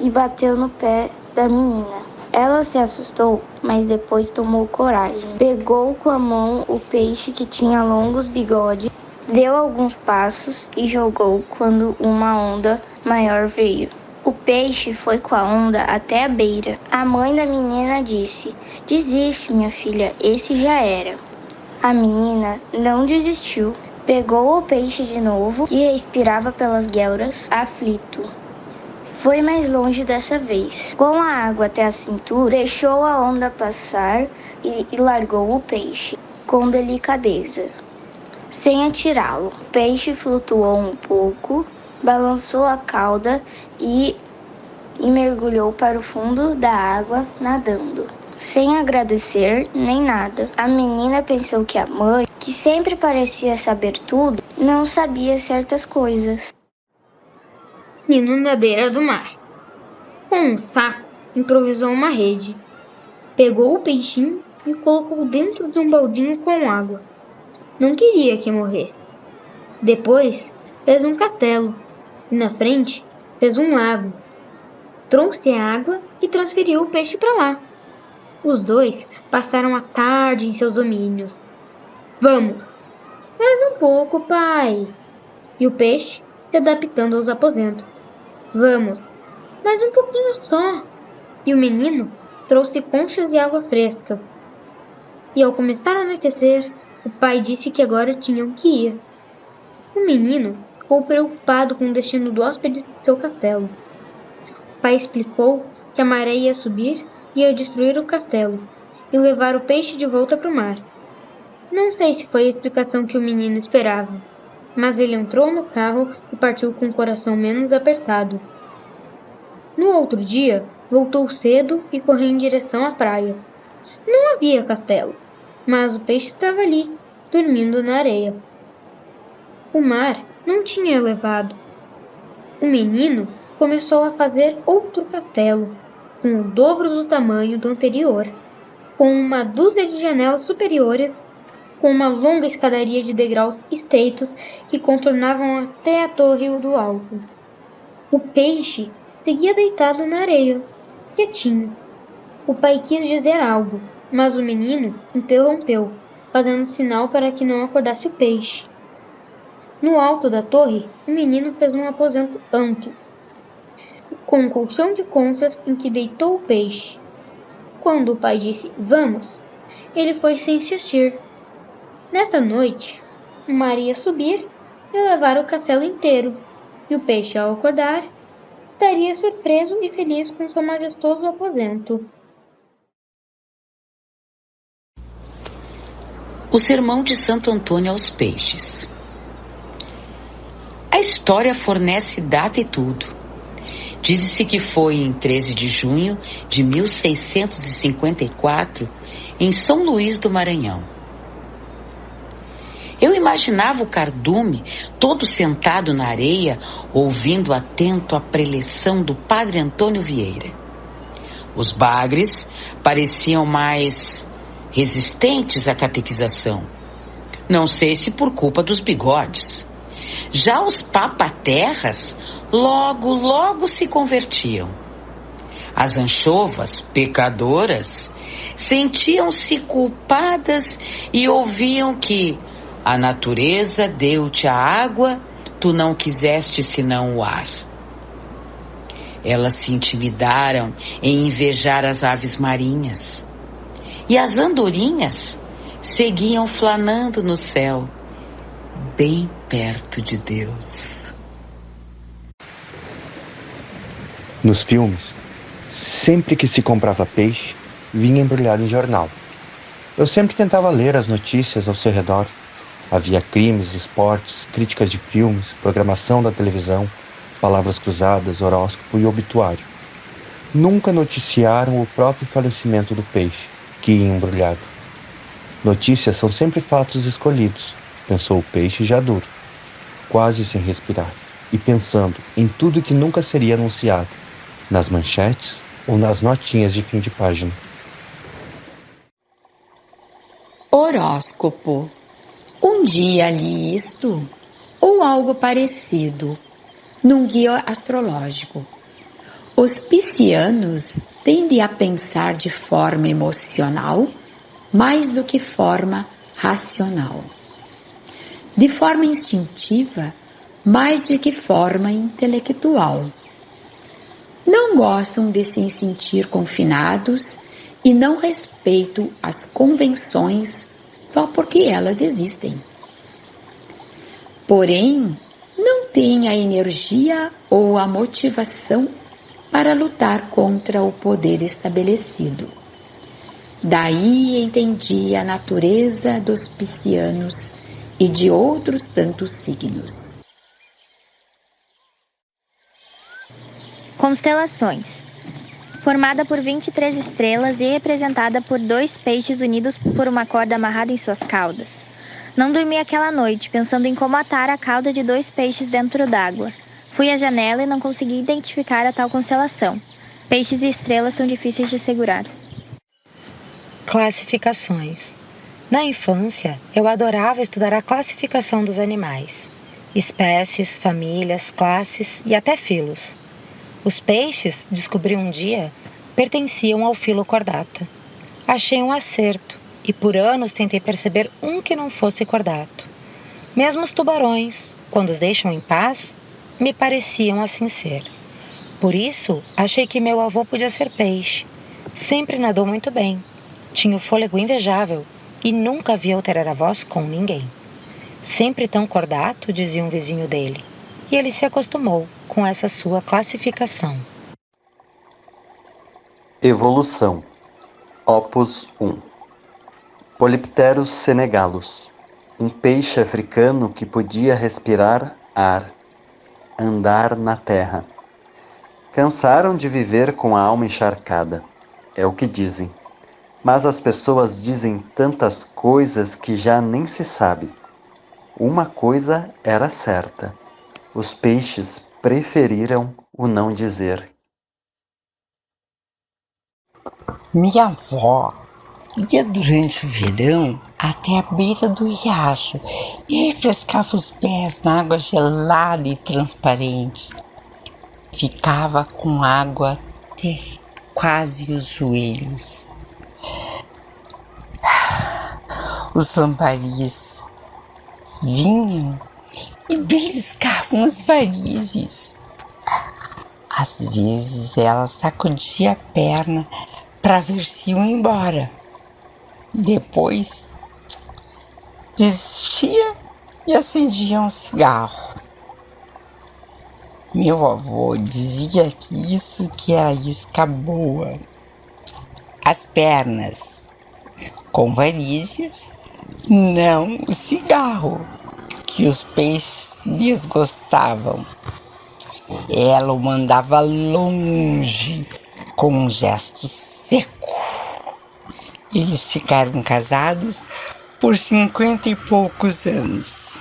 e bateu no pé da menina. Ela se assustou, mas depois tomou coragem. Pegou com a mão o peixe que tinha longos bigodes, deu alguns passos e jogou quando uma onda maior veio. O peixe foi com a onda até a beira. A mãe da menina disse: "Desiste, minha filha, esse já era." A menina não desistiu. Pegou o peixe de novo, que respirava pelas guelras, aflito. Foi mais longe dessa vez. Com a água até a cintura, deixou a onda passar e largou o peixe, com delicadeza, sem atirá-lo. O peixe flutuou um pouco, balançou a cauda e mergulhou para o fundo da água, nadando, sem agradecer nem nada. A menina pensou que a mãe, que sempre parecia saber tudo, não sabia certas coisas. Menino na beira do mar. Com um saco, improvisou uma rede. Pegou o peixinho e colocou dentro de um baldinho com água. Não queria que morresse. Depois, fez um castelo e na frente fez um lago. Trouxe a água e transferiu o peixe para lá. Os dois passaram a tarde em seus domínios. "Vamos!" "Mais um pouco, pai." E o peixe se adaptando aos aposentos. "Vamos!" "Mais um pouquinho só." E o menino trouxe conchas de água fresca. E ao começar a anoitecer, o pai disse que agora tinham que ir. O menino ficou preocupado com o destino do hóspede de seu castelo. O pai explicou que a maré ia subir e ia destruir o castelo e levar o peixe de volta para o mar. Não sei se foi a explicação que o menino esperava, mas ele entrou no carro e partiu com o coração menos apertado. No outro dia, voltou cedo e correu em direção à praia. Não havia castelo, mas o peixe estava ali, dormindo na areia. O mar não tinha elevado. O menino começou a fazer outro castelo, com o dobro do tamanho do anterior, com uma dúzia de janelas superiores, com uma longa escadaria de degraus estreitos que contornavam até a torre do alto. O peixe seguia deitado na areia, quietinho. O pai quis dizer algo, mas o menino interrompeu, fazendo sinal para que não acordasse o peixe. No alto da torre, o menino fez um aposento amplo, com um colchão de conchas em que deitou o peixe. Quando o pai disse "vamos", ele foi sem insistir. Nesta noite, o mar ia subir e levar o castelo inteiro, e o peixe, ao acordar, estaria surpreso e feliz com seu majestoso aposento. O sermão de Santo Antônio aos peixes. A história fornece data e tudo. Diz-se que foi em 13 de junho de 1654, em São Luís do Maranhão. Eu imaginava o cardume todo sentado na areia, ouvindo atento a preleção do padre Antônio Vieira. Os bagres pareciam mais resistentes à catequização. Não sei se por culpa dos bigodes. Já os papaterras logo se convertiam. As anchovas, pecadoras, sentiam-se culpadas e ouviam que a natureza deu-te a água, tu não quiseste senão o ar. Elas se intimidaram em invejar as aves marinhas. E as andorinhas seguiam flanando no céu, bem perto de Deus. Nos filmes, sempre que se comprava peixe, vinha embrulhado em jornal. Eu sempre tentava ler as notícias ao seu redor. Havia crimes, esportes, críticas de filmes, programação da televisão, palavras cruzadas, horóscopo e obituário. Nunca noticiaram o próprio falecimento do peixe, que ia embrulhado. Notícias são sempre fatos escolhidos, pensou o peixe já duro, quase sem respirar, e pensando em tudo que nunca seria anunciado, nas manchetes ou nas notinhas de fim de página. Horóscopo. Um dia li isto, ou algo parecido, num guia astrológico. Os piscianos tendem a pensar de forma emocional mais do que forma racional. De forma instintiva mais do que forma intelectual. Não gostam de se sentir confinados e não respeitam as convenções só porque elas existem. Porém, não têm a energia ou a motivação para lutar contra o poder estabelecido. Daí entendi a natureza dos piscianos e de outros tantos signos. Constelações. Formada por 23 estrelas e representada por 2 peixes unidos por uma corda amarrada em suas caudas. Não dormi aquela noite, pensando em como atar a cauda de 2 peixes dentro d'água. Fui à janela e não consegui identificar a tal constelação. Peixes e estrelas são difíceis de segurar. Classificações. Na infância, eu adorava estudar a classificação dos animais. Espécies, famílias, classes e até filos. Os peixes, descobri um dia, pertenciam ao filo Chordata. Achei um acerto e por anos tentei perceber um que não fosse cordato. Mesmo os tubarões, quando os deixam em paz, me pareciam assim ser. Por isso, achei que meu avô podia ser peixe. Sempre nadou muito bem, tinha o fôlego invejável e nunca vi alterar a voz com ninguém. Sempre tão cordato, dizia um vizinho dele. E ele se acostumou com essa sua classificação. Evolução. Opus 1. Polypterus senegalus. Um peixe africano que podia respirar ar, andar na terra. Cansaram de viver com a alma encharcada. É o que dizem. Mas as pessoas dizem tantas coisas que já nem se sabe. Uma coisa era certa. Os peixes preferiram o não dizer. Minha avó ia durante o verão até a beira do riacho e refrescava os pés na água gelada e transparente. Ficava com água até quase os joelhos. Os lambaris vinham e beliscavam as varizes. Às vezes ela sacudia a perna para ver se iam embora. Depois desistia e acendia um cigarro. Meu avô dizia que isso que era isca boa. As pernas com varizes Não o cigarro que os peixes desgostavam. Ela o mandava longe com um gesto seco. Eles ficaram casados por 50 e poucos anos.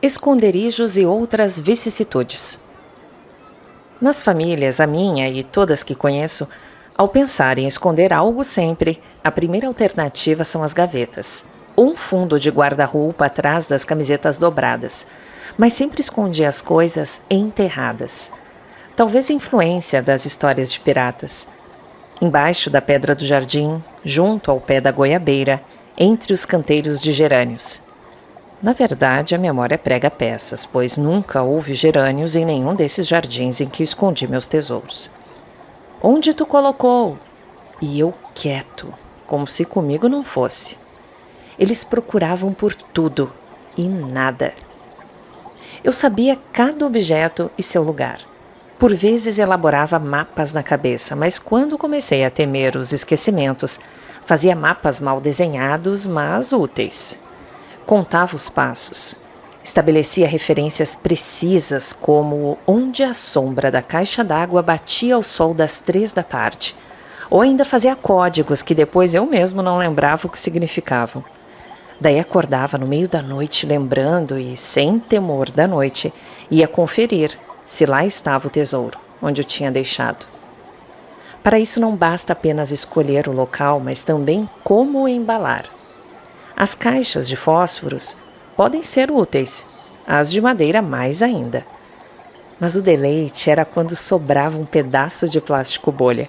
Esconderijos e outras vicissitudes. Nas famílias, a minha e todas que conheço, ao pensar em esconder algo sempre, a primeira alternativa são as gavetas. Um fundo de guarda-roupa atrás das camisetas dobradas, mas sempre escondia as coisas enterradas. Talvez influência das histórias de piratas. Embaixo da pedra do jardim, junto ao pé da goiabeira, entre os canteiros de gerânios. Na verdade, a memória prega peças, pois nunca houve gerânios em nenhum desses jardins em que escondi meus tesouros. Onde tu colocou? E eu quieto, como se comigo não fosse. Eles procuravam por tudo e nada. Eu sabia cada objeto e seu lugar. Por vezes elaborava mapas na cabeça, mas quando comecei a temer os esquecimentos, fazia mapas mal desenhados, mas úteis. Contava os passos. Estabelecia referências precisas, como onde a sombra da caixa d'água batia ao sol das 3 da tarde. Ou ainda fazia códigos que depois eu mesmo não lembrava o que significavam. Daí acordava no meio da noite lembrando e, sem temor da noite, ia conferir se lá estava o tesouro, onde o tinha deixado. Para isso não basta apenas escolher o local, mas também como o embalar. As caixas de fósforos podem ser úteis, as de madeira mais ainda. Mas o deleite era quando sobrava um pedaço de plástico bolha.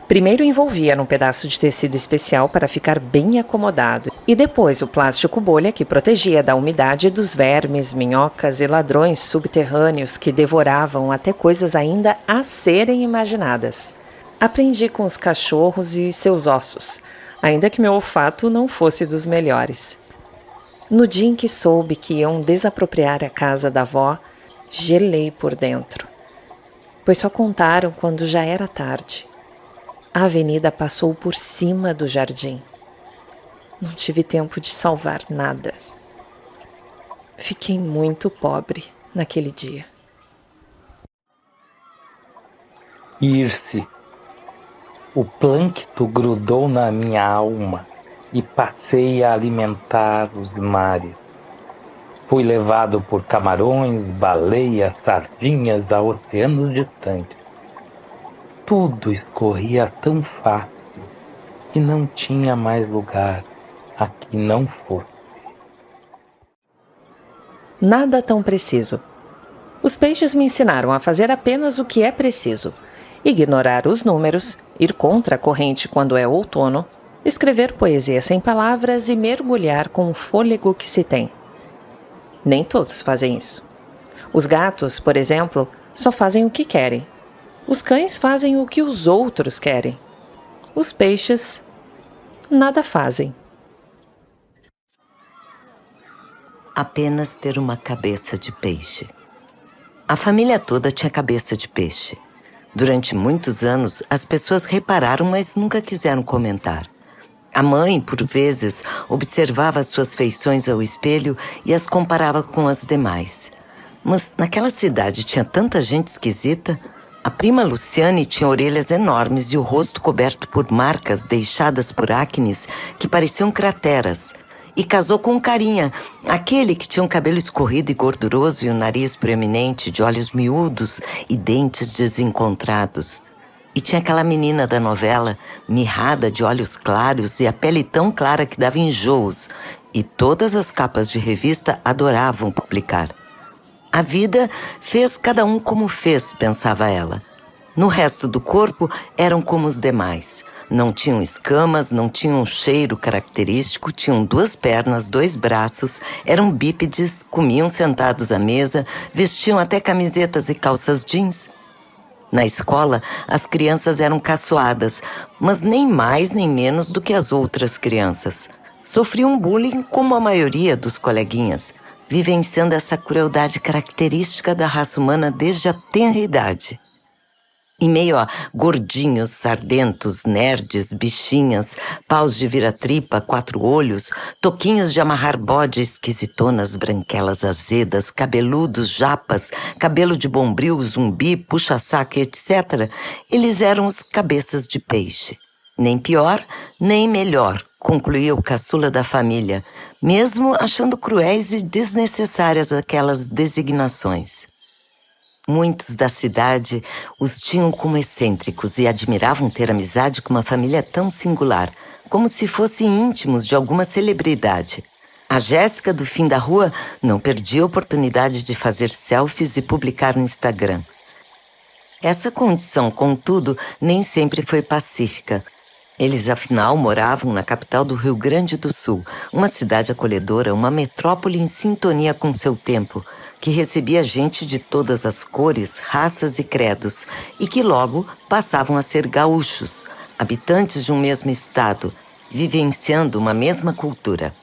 Primeiro envolvia num pedaço de tecido especial para ficar bem acomodado, e depois o plástico bolha que protegia da umidade dos vermes, minhocas e ladrões subterrâneos que devoravam até coisas ainda a serem imaginadas. Aprendi com os cachorros e seus ossos, ainda que meu olfato não fosse dos melhores. No dia em que soube que iam desapropriar a casa da avó, gelei por dentro, pois só contaram quando já era tarde. A avenida passou por cima do jardim. Não tive tempo de salvar nada. Fiquei muito pobre naquele dia. Ir-se. O plâncton grudou na minha alma e passei a alimentar os mares. Fui levado por camarões, baleias, sardinhas a oceanos distantes. Tudo escorria tão fácil que não tinha mais lugar a que não fosse. Nada tão preciso. Os peixes me ensinaram a fazer apenas o que é preciso. Ignorar os números, ir contra a corrente quando é outono, escrever poesia sem palavras e mergulhar com o fôlego que se tem. Nem todos fazem isso. Os gatos, por exemplo, só fazem o que querem. Os cães fazem o que os outros querem. Os peixes nada fazem. Apenas ter uma cabeça de peixe. A família toda tinha cabeça de peixe. Durante muitos anos, as pessoas repararam, mas nunca quiseram comentar. A mãe, por vezes, observava as suas feições ao espelho e as comparava com as demais. Mas naquela cidade tinha tanta gente esquisita. A prima Luciane tinha orelhas enormes e o rosto coberto por marcas deixadas por acnes que pareciam crateras. E casou com um carinha, aquele que tinha um cabelo escorrido e gorduroso e um nariz proeminente, de olhos miúdos e dentes desencontrados. E tinha aquela menina da novela, mirrada, de olhos claros e a pele tão clara que dava enjoos. E todas as capas de revista adoravam publicar. A vida fez cada um como fez, pensava ela. No resto do corpo eram como os demais. Não tinham escamas, não tinham um cheiro característico, tinham 2 pernas, 2 braços, eram bípedes, comiam sentados à mesa, vestiam até camisetas e calças jeans. Na escola, as crianças eram caçoadas, mas nem mais nem menos do que as outras crianças. Sofriam bullying como a maioria dos coleguinhas, vivenciando essa crueldade característica da raça humana desde a tenra idade. Em meio a gordinhos, sardentos, nerds, bichinhas, paus de vira-tripa, 4 olhos, toquinhos de amarrar bode, esquisitonas, branquelas azedas, cabeludos, japas, cabelo de bombril, zumbi, puxa-saco, etc., eles eram os cabeças de peixe. Nem pior, nem melhor, concluía o caçula da família, mesmo achando cruéis e desnecessárias aquelas designações. Muitos da cidade os tinham como excêntricos e admiravam ter amizade com uma família tão singular, como se fossem íntimos de alguma celebridade. A Jéssica do fim da rua não perdia a oportunidade de fazer selfies e publicar no Instagram. Essa condição, contudo, nem sempre foi pacífica. Eles, afinal, moravam na capital do Rio Grande do Sul, uma cidade acolhedora, uma metrópole em sintonia com seu tempo, que recebia gente de todas as cores, raças e credos, e que logo passavam a ser gaúchos, habitantes de um mesmo estado, vivenciando uma mesma cultura.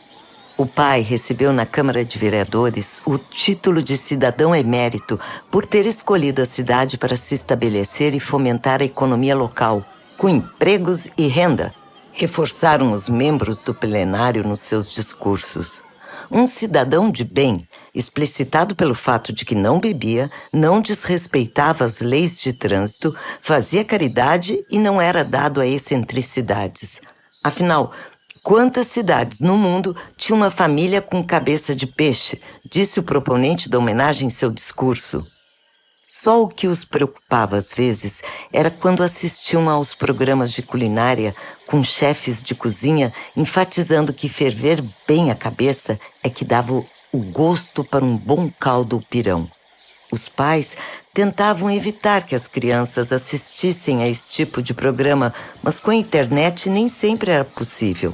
O pai recebeu na Câmara de Vereadores o título de cidadão emérito por ter escolhido a cidade para se estabelecer e fomentar a economia local, com empregos e renda. Reforçaram os membros do plenário nos seus discursos. Um cidadão de bem, explicitado pelo fato de que não bebia, não desrespeitava as leis de trânsito, fazia caridade e não era dado a excentricidades. Afinal, quantas cidades no mundo tinham uma família com cabeça de peixe? Disse o proponente da homenagem em seu discurso. Só o que os preocupava às vezes era quando assistiam aos programas de culinária com chefes de cozinha enfatizando que ferver bem a cabeça é que dava o gosto para um bom caldo ou pirão. Os pais tentavam evitar que as crianças assistissem a esse tipo de programa, mas com a internet nem sempre era possível.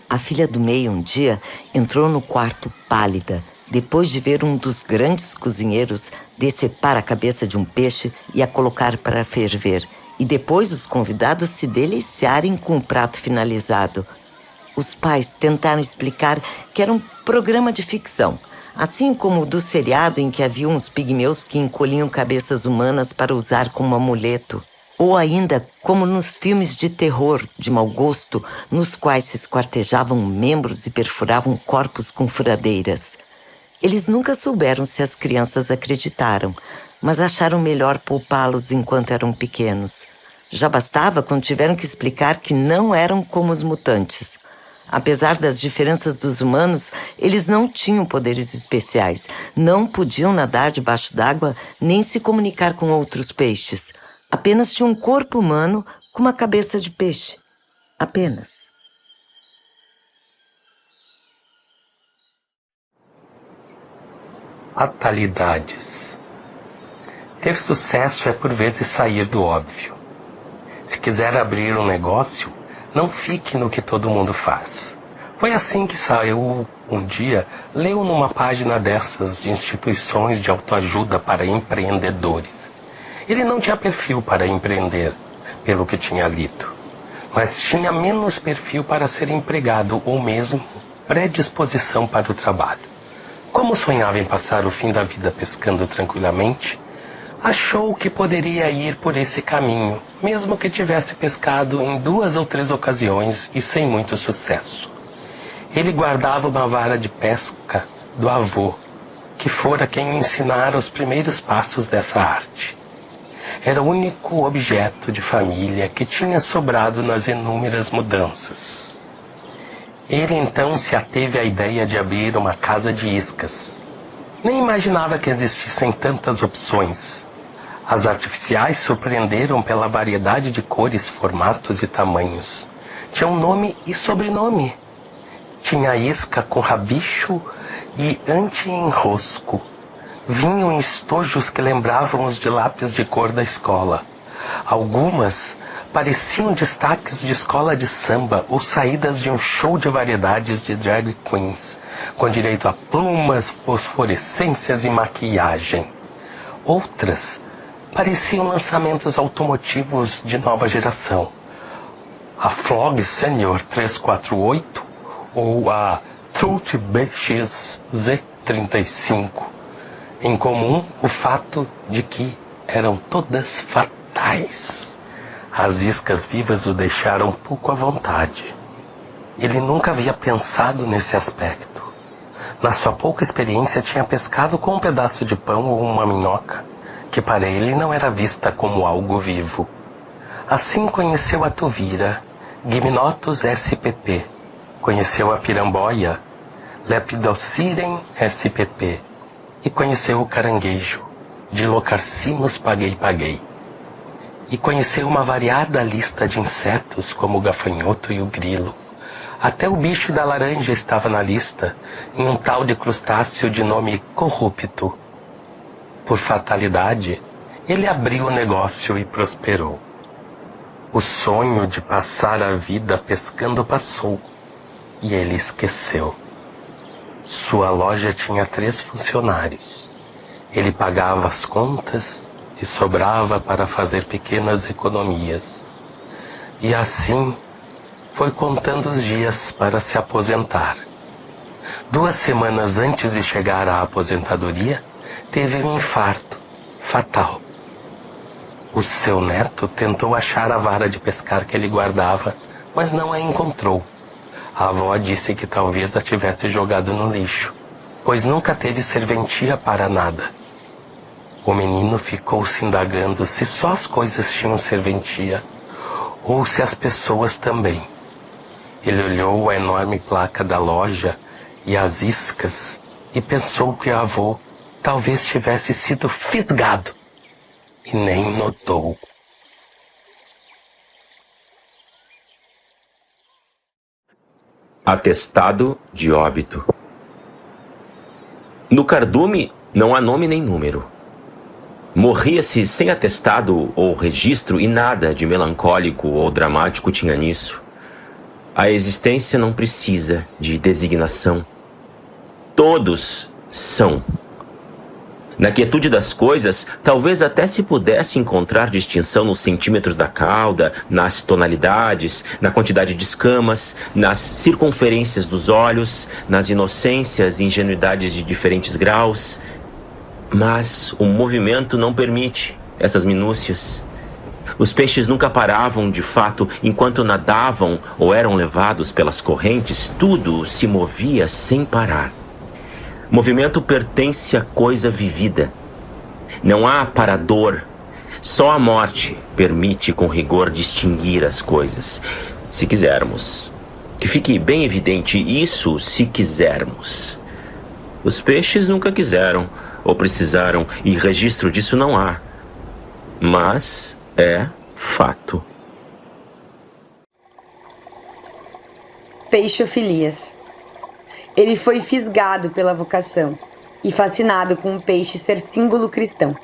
A filha do meio um dia entrou no quarto pálida, depois de ver um dos grandes cozinheiros decepar a cabeça de um peixe e a colocar para ferver, e depois os convidados se deliciarem com o prato finalizado. Os pais tentaram explicar que era um programa de ficção, assim como o do seriado em que havia uns pigmeus que encolhiam cabeças humanas para usar como amuleto, ou ainda como nos filmes de terror de mau gosto, nos quais se esquartejavam membros e perfuravam corpos com furadeiras. Eles nunca souberam se as crianças acreditaram, mas acharam melhor poupá-los enquanto eram pequenos. Já bastava quando tiveram que explicar que não eram como os mutantes. Apesar das diferenças dos humanos, eles não tinham poderes especiais, não podiam nadar debaixo d'água nem se comunicar com outros peixes. Apenas tinham um corpo humano com uma cabeça de peixe. Apenas. Fatalidades. Ter sucesso é por vezes sair do óbvio. Se quiser abrir um negócio, não fique no que todo mundo faz. Foi assim que saiu um dia, leu numa página dessas de instituições de autoajuda para empreendedores. Ele não tinha perfil para empreender, pelo que tinha lido, mas tinha menos perfil para ser empregado ou mesmo predisposição para o trabalho. Como sonhava em passar o fim da vida pescando tranquilamente, achou que poderia ir por esse caminho, mesmo que tivesse pescado em 2 ou 3 ocasiões e sem muito sucesso. Ele guardava uma vara de pesca do avô, que fora quem o ensinara os primeiros passos dessa arte. Era o único objeto de família que tinha sobrado nas inúmeras mudanças. Ele então se ateve à ideia de abrir uma casa de iscas. Nem imaginava que existissem tantas opções. As artificiais surpreenderam pela variedade de cores, formatos e tamanhos. Tinham nome e sobrenome. Tinha isca com rabicho e anti-enrosco. Vinham em estojos que lembravam os de lápis de cor da escola. Algumas pareciam destaques de escola de samba ou saídas de um show de variedades de drag queens, com direito a plumas, fosforescências e maquiagem. Outras pareciam lançamentos automotivos de nova geração. A Flog Senior 348 ou a Truth BX Z35. Em comum, o fato de que eram todas fatais. mortais. As iscas vivas o deixaram um pouco à vontade. Ele nunca havia pensado nesse aspecto. Na sua pouca experiência, tinha pescado com um pedaço de pão ou uma minhoca, que para ele não era vista como algo vivo. Assim conheceu a tuvira, Gymnotus spp. Conheceu a piramboia, Lepidosiren spp. E conheceu o caranguejo, Dilocarcinus paguei. E conheceu uma variada lista de insetos, como o gafanhoto e o grilo. Até o bicho da laranja estava na lista, em um tal de crustáceo de nome corrupto. Por fatalidade, ele abriu o negócio e prosperou. O sonho de passar a vida pescando passou, e ele esqueceu. Sua loja tinha 3 funcionários. Ele pagava as contas e sobrava para fazer pequenas economias. E assim foi contando os dias para se aposentar. 2 semanas antes de chegar à aposentadoria, teve um infarto fatal. O seu neto tentou achar a vara de pescar que ele guardava, mas não a encontrou. A avó disse que talvez a tivesse jogado no lixo, pois nunca teve serventia para nada. O menino ficou se indagando se só as coisas tinham serventia, ou se as pessoas também. Ele olhou a enorme placa da loja e as iscas e pensou que o avô talvez tivesse sido fisgado e nem notou. Atestado de óbito. No cardume não há nome nem número. Morria-se sem atestado ou registro e nada de melancólico ou dramático tinha nisso. A existência não precisa de designação. Todos são. Na quietude das coisas, talvez até se pudesse encontrar distinção nos centímetros da cauda, nas tonalidades, na quantidade de escamas, nas circunferências dos olhos, nas inocências e ingenuidades de diferentes graus. Mas o movimento não permite essas minúcias. Os peixes nunca paravam, de fato, enquanto nadavam ou eram levados pelas correntes, tudo se movia sem parar. Movimento pertence à coisa vivida. Não há parador. Só a morte permite com rigor distinguir as coisas. Se quisermos. Que fique bem evidente isso, se quisermos. Os peixes nunca quiseram ou precisaram, e registro disso não há. Mas é fato. Peixofilias. Ele foi fisgado pela vocação e fascinado com o peixe ser símbolo cristão.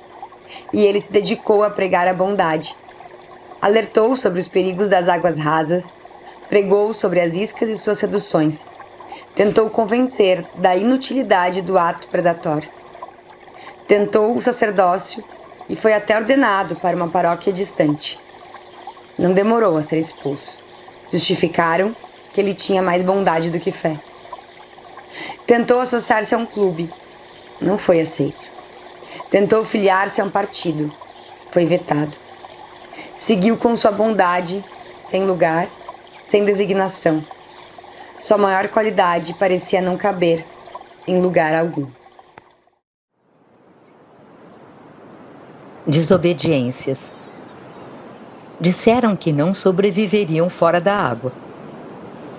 E ele se dedicou a pregar a bondade. Alertou sobre os perigos das águas rasas, pregou sobre as iscas e suas seduções. Tentou convencer da inutilidade do ato predatório. Tentou o sacerdócio e foi até ordenado para uma paróquia distante. Não demorou a ser expulso. Justificaram que ele tinha mais bondade do que fé. Tentou associar-se a um clube. Não foi aceito. Tentou filiar-se a um partido. Foi vetado. Seguiu com sua bondade, sem lugar, sem designação. Sua maior qualidade parecia não caber em lugar algum. Desobediências. Disseram que não sobreviveriam fora da água.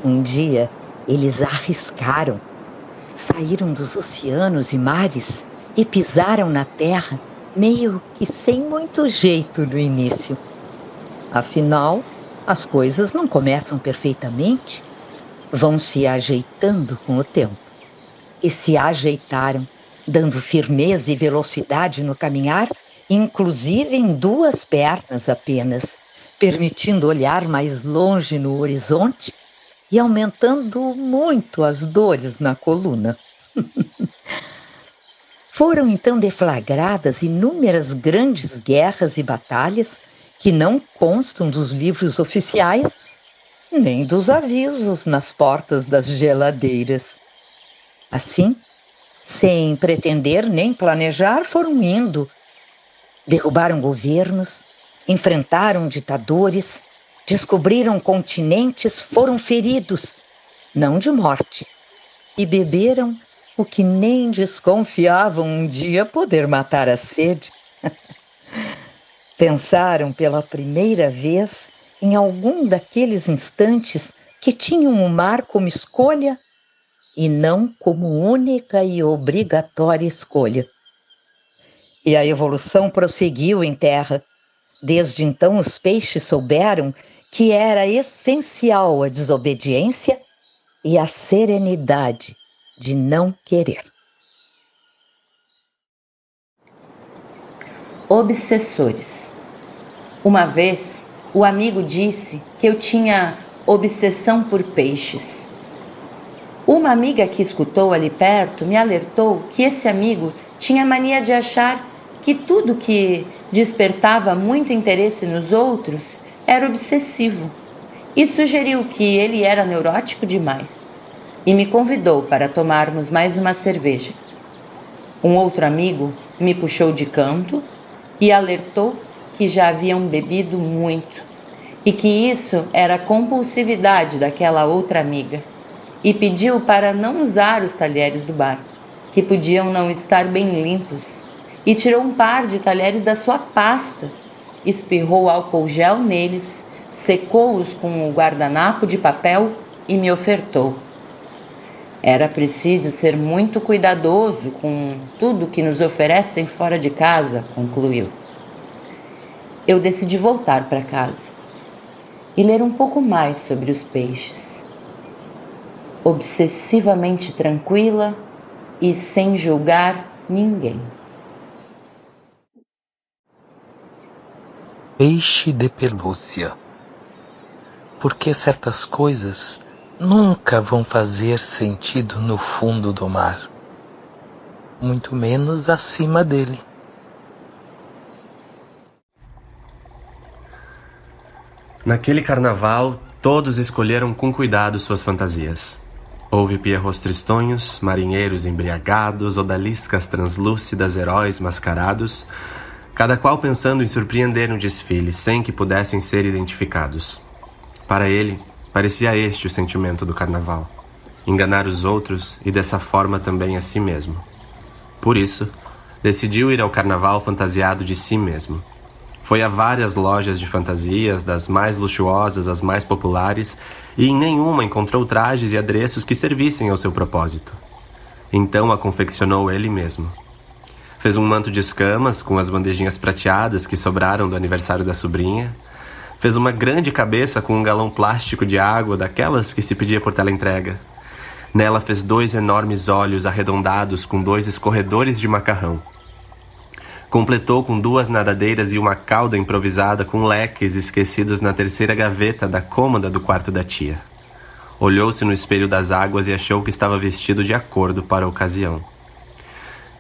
Um dia, eles arriscaram. Saíram dos oceanos e mares e pisaram na terra, meio que sem muito jeito no início. Afinal, as coisas não começam perfeitamente, vão se ajeitando com o tempo. E se ajeitaram, dando firmeza e velocidade no caminhar, inclusive em 2 pernas apenas, permitindo olhar mais longe no horizonte e aumentando muito as dores na coluna. Foram então deflagradas inúmeras grandes guerras e batalhas que não constam dos livros oficiais nem dos avisos nas portas das geladeiras. Assim, sem pretender nem planejar, foram indo. Derrubaram governos, enfrentaram ditadores, descobriram continentes, foram feridos, não de morte, e beberam o que nem desconfiavam um dia poder matar a sede. Pensaram pela primeira vez em algum daqueles instantes que tinham o mar como escolha e não como única e obrigatória escolha. E a evolução prosseguiu em terra. Desde então, os peixes souberam que era essencial a desobediência e a serenidade de não querer. Obsessores. Uma vez, o amigo disse que eu tinha obsessão por peixes. Uma amiga que escutou ali perto me alertou que esse amigo tinha mania de achar que tudo que despertava muito interesse nos outros era obsessivo e sugeriu que ele era neurótico demais e me convidou para tomarmos mais uma cerveja. Um outro amigo me puxou de canto e alertou que já haviam bebido muito e que isso era a compulsividade daquela outra amiga e pediu para não usar os talheres do bar, que podiam não estar bem limpos, e tirou um par de talheres da sua pasta, espirrou álcool gel neles, secou-os com o guardanapo de papel e me ofertou. Era preciso ser muito cuidadoso com tudo que nos oferecem fora de casa, concluiu. Eu decidi voltar para casa e ler um pouco mais sobre os peixes. Obsessivamente tranquila e sem julgar ninguém. Peixe de pelúcia. Porque certas coisas nunca vão fazer sentido no fundo do mar, muito menos acima dele. Naquele carnaval, todos escolheram com cuidado suas fantasias. Houve pierrots tristonhos, marinheiros embriagados, odaliscas translúcidas, heróis mascarados, cada qual pensando em surpreender no desfile, sem que pudessem ser identificados. Para ele, parecia este o sentimento do carnaval: enganar os outros e dessa forma também a si mesmo. Por isso, decidiu ir ao carnaval fantasiado de si mesmo. Foi a várias lojas de fantasias, das mais luxuosas às mais populares, e em nenhuma encontrou trajes e adereços que servissem ao seu propósito. Então a confeccionou ele mesmo. Fez um manto de escamas com as bandejinhas prateadas que sobraram do aniversário da sobrinha. Fez uma grande cabeça com um galão plástico de água, daquelas que se pedia por teleentrega. Nela fez 2 enormes olhos arredondados com 2 escorredores de macarrão. Completou com 2 nadadeiras e uma cauda improvisada com leques esquecidos na 3ª gaveta da cômoda do quarto da tia. Olhou-se no espelho das águas e achou que estava vestido de acordo para a ocasião.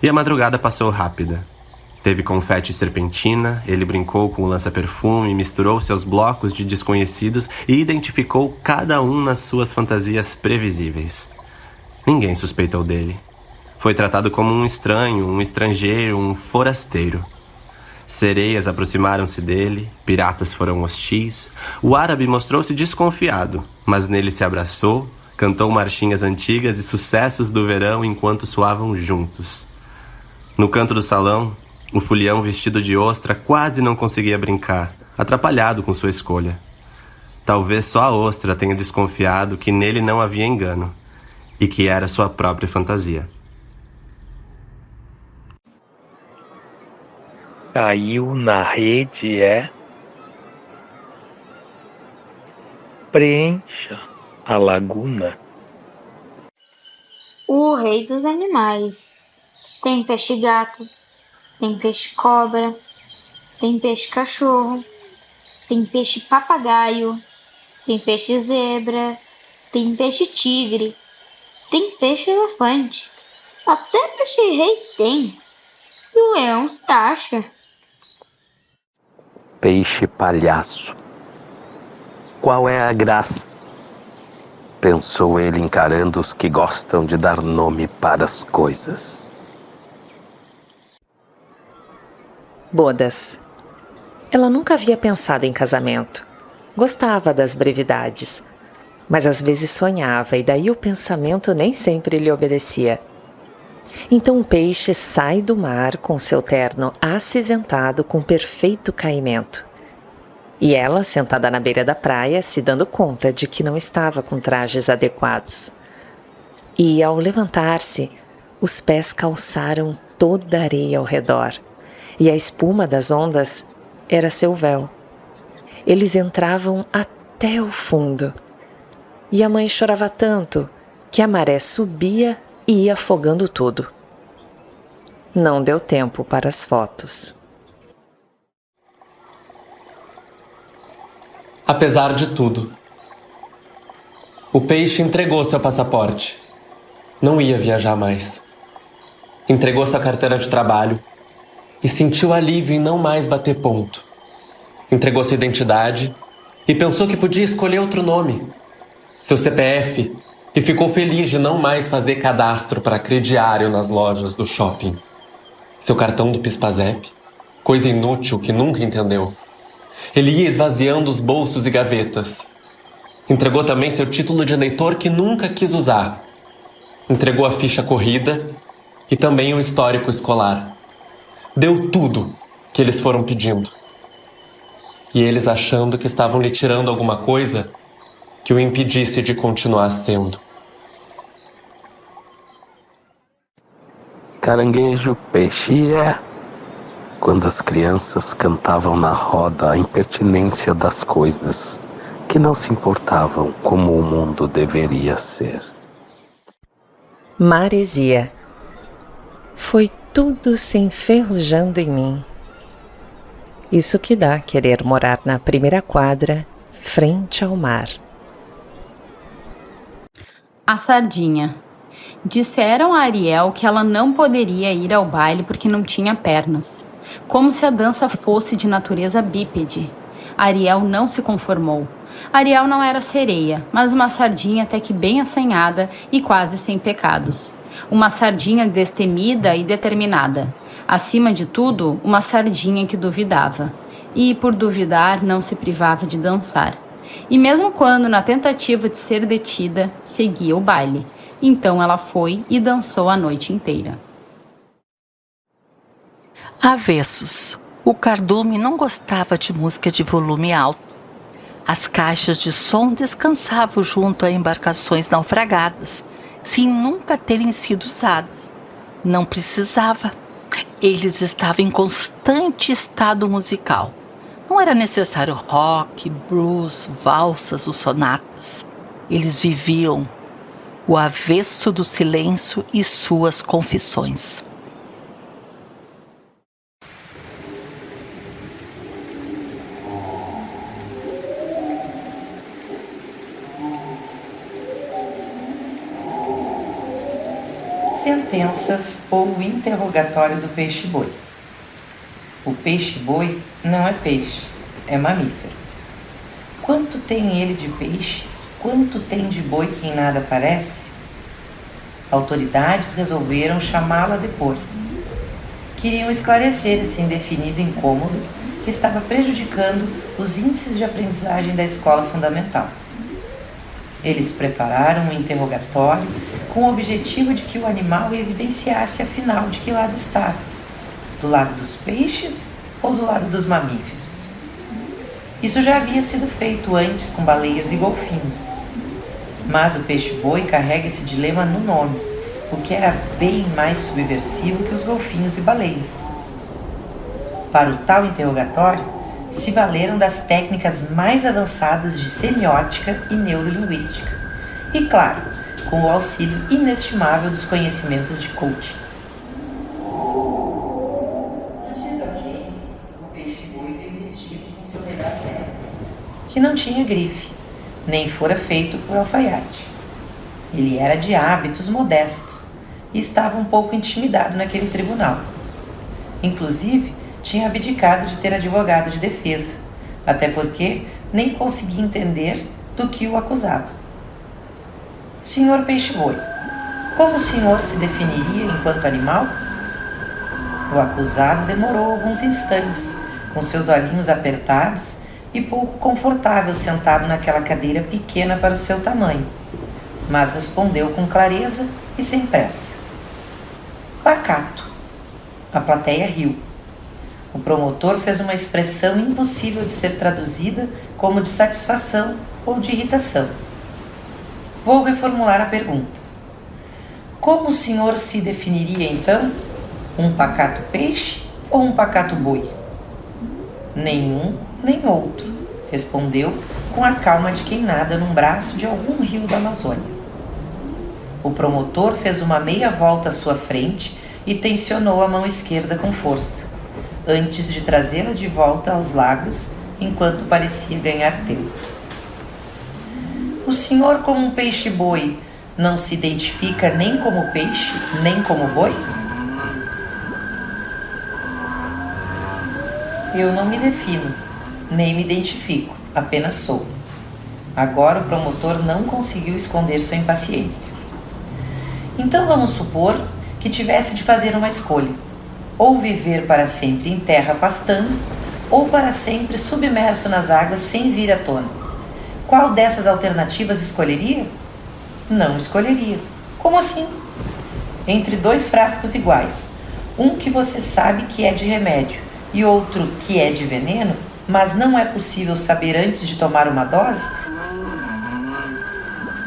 E a madrugada passou rápida. Teve confete e serpentina, ele brincou com o lança-perfume, misturou seus blocos de desconhecidos e identificou cada um nas suas fantasias previsíveis. Ninguém suspeitou dele. Foi tratado como um estranho, um estrangeiro, um forasteiro. Sereias aproximaram-se dele, piratas foram hostis. O árabe mostrou-se desconfiado, mas nele se abraçou, cantou marchinhas antigas e sucessos do verão enquanto suavam juntos. No canto do salão, o folião vestido de ostra quase não conseguia brincar, atrapalhado com sua escolha. Talvez só a ostra tenha desconfiado que nele não havia engano e que era sua própria fantasia. Caiu na rede preencha a laguna. O rei dos animais. Tem peixe gato, tem peixe cobra, tem peixe cachorro, tem peixe papagaio, tem peixe zebra, tem peixe tigre, tem peixe elefante, até peixe rei tem. E o leão taxa. Peixe palhaço. Qual é a graça? Pensou ele, encarando os que gostam de dar nome para as coisas. Bodas. Ela nunca havia pensado em casamento. Gostava das brevidades, mas às vezes sonhava e daí o pensamento nem sempre lhe obedecia. Então o peixe sai do mar com seu terno acinzentado com perfeito caimento. E ela, sentada na beira da praia, se dando conta de que não estava com trajes adequados. E ao levantar-se, os pés calçaram toda a areia ao redor, e a espuma das ondas era seu véu. Eles entravam até o fundo, e a mãe chorava tanto que a maré subia e ia afogando tudo. Não deu tempo para as fotos. Apesar de tudo, o peixe entregou seu passaporte. Não ia viajar mais. Entregou sua carteira de trabalho e sentiu alívio em não mais bater ponto. Entregou sua identidade e pensou que podia escolher outro nome, seu CPF, e ficou feliz de não mais fazer cadastro para crediário nas lojas do shopping. Seu cartão do PispaZep, coisa inútil que nunca entendeu. Ele ia esvaziando os bolsos e gavetas. Entregou também seu título de eleitor que nunca quis usar. Entregou a ficha corrida e também o histórico escolar. Deu tudo que eles foram pedindo. E eles achando que estavam lhe tirando alguma coisa que o impedisse de continuar sendo. Caranguejo, peixe quando as crianças cantavam na roda a impertinência das coisas que não se importavam como o mundo deveria ser. Maresia. Foi tudo se enferrujando em mim. Isso que dá querer morar na primeira quadra, frente ao mar. A sardinha. Disseram a Ariel que ela não poderia ir ao baile porque não tinha pernas, como se a dança fosse de natureza bípede. Ariel não se conformou. Ariel não era sereia, mas uma sardinha até que bem assanhada e quase sem pecados. Uma sardinha destemida e determinada. Acima de tudo, uma sardinha que duvidava. E, por duvidar, não se privava de dançar. E mesmo quando, na tentativa de ser detida, seguia o baile. Então ela foi e dançou a noite inteira. Avessos. O cardume não gostava de música de volume alto. As caixas de som descansavam junto a embarcações naufragadas, sem nunca terem sido usadas. Não precisava. Eles estavam em constante estado musical. Não era necessário rock, blues, valsas ou sonatas. Eles viviam o avesso do silêncio e suas confissões. Sentenças ou interrogatório do peixe-boi. O peixe-boi não é peixe, é mamífero. Quanto tem ele de peixe? Quanto tem de boi que em nada parece? Autoridades resolveram chamá-lo a depor. Queriam esclarecer esse indefinido incômodo que estava prejudicando os índices de aprendizagem da escola fundamental. Eles prepararam um interrogatório com o objetivo de que o animal evidenciasse afinal de que lado estava, do lado dos peixes ou do lado dos mamíferos. Isso já havia sido feito antes com baleias e golfinhos. Mas o peixe-boi carrega esse dilema no nome, o que era bem mais subversivo que os golfinhos e baleias. Para o tal interrogatório, se valeram das técnicas mais avançadas de semiótica e neurolinguística. E, claro, com o auxílio inestimável dos conhecimentos de coaching. Que não tinha grife, nem fora feito por alfaiate. Ele era de hábitos modestos e estava um pouco intimidado naquele tribunal. Inclusive, tinha abdicado de ter advogado de defesa, até porque nem conseguia entender do que o acusava. Senhor Peixe-Boi, como o senhor se definiria enquanto animal? O acusado demorou alguns instantes, com seus olhinhos apertados e pouco confortável sentado naquela cadeira pequena para o seu tamanho, mas respondeu com clareza e sem pressa: pacato. A plateia riu. O promotor fez uma expressão impossível de ser traduzida como de satisfação ou de irritação. Vou reformular a pergunta. Como o senhor se definiria então? Um pacato peixe ou um pacato boi? Nenhum nem outro, respondeu com a calma de quem nada num braço de algum rio da Amazônia. O promotor fez uma meia volta à sua frente e tensionou a mão esquerda com força, antes de trazê-la de volta aos lábios, enquanto parecia ganhar tempo. O senhor, como um peixe-boi, não se identifica nem como peixe, nem como boi? Eu não me defino, nem me identifico, apenas sou. Agora o promotor não conseguiu esconder sua impaciência. Então vamos supor que tivesse de fazer uma escolha: ou viver para sempre em terra pastando, ou para sempre submerso nas águas sem vir à tona. Qual dessas alternativas escolheria? Não escolheria. Como assim? Entre dois frascos iguais, um que você sabe que é de remédio e outro que é de veneno, mas não é possível saber antes de tomar uma dose?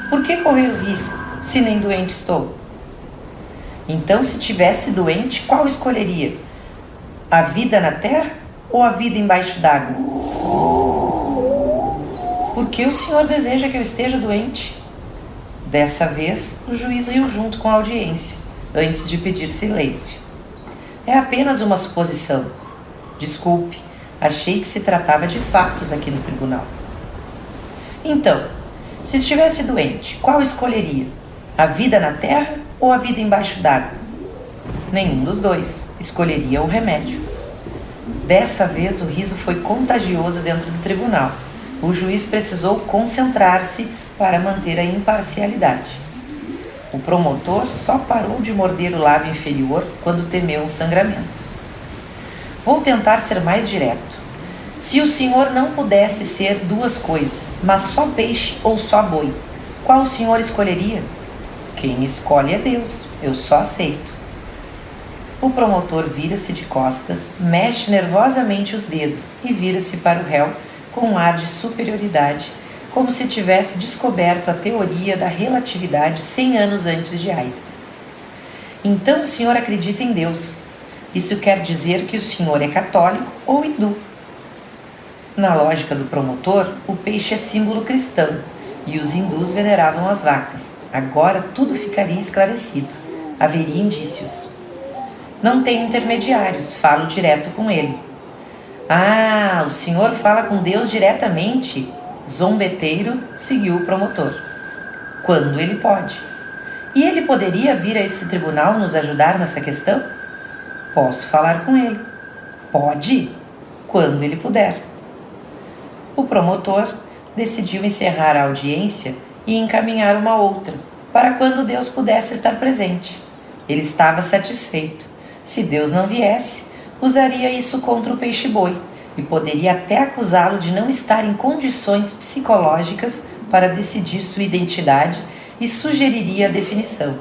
Por que correr o risco, se nem doente estou? Então, se tivesse doente, qual escolheria? A vida na terra ou a vida embaixo d'água? Por que o senhor deseja que eu esteja doente? Dessa vez, o juiz riu junto com a audiência, antes de pedir silêncio. É apenas uma suposição. Desculpe, achei que se tratava de fatos aqui no tribunal. Então, se estivesse doente, qual escolheria? A vida na terra ou a vida embaixo d'água? Nenhum dos dois. Escolheria o remédio. Dessa vez o riso foi contagioso dentro do tribunal. O juiz precisou concentrar-se para manter a imparcialidade. O promotor só parou de morder o lábio inferior quando temeu um sangramento. Vou tentar ser mais direto. Se o senhor não pudesse ser duas coisas, mas só peixe ou só boi, qual o senhor escolheria? Quem escolhe é Deus, eu só aceito. O promotor vira-se de costas, mexe nervosamente os dedos e vira-se para o réu com um ar de superioridade, como se tivesse descoberto a teoria da relatividade 100 anos antes de Einstein. Então o senhor acredita em Deus. Isso quer dizer que o senhor é católico ou hindu. Na lógica do promotor, o peixe é símbolo cristão e os hindus veneravam as vacas. Agora tudo ficaria esclarecido. Haveria indícios. Não tenho intermediários, falo direto com ele. Ah, o senhor fala com Deus diretamente? Zombeteiro seguiu o promotor. Quando ele pode. E ele poderia vir a esse tribunal nos ajudar nessa questão? Posso falar com ele. Pode? Quando ele puder. O promotor decidiu encerrar a audiência e encaminhar uma outra, para quando Deus pudesse estar presente. Ele estava satisfeito. Se Deus não viesse, usaria isso contra o peixe-boi e poderia até acusá-lo de não estar em condições psicológicas para decidir sua identidade e sugeriria a definição.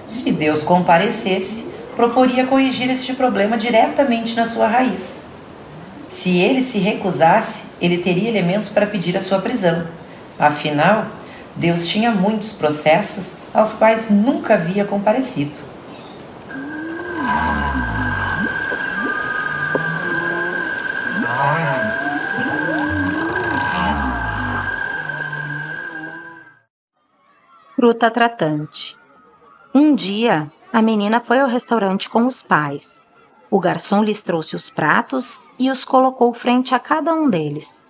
Se Deus comparecesse, proporia corrigir este problema diretamente na sua raiz. Se ele se recusasse, ele teria elementos para pedir a sua prisão. Afinal, Deus tinha muitos processos aos quais nunca havia comparecido. Fruta tratante. Um dia, a menina foi ao restaurante com os pais. O garçom lhes trouxe os pratos e os colocou frente a cada um deles.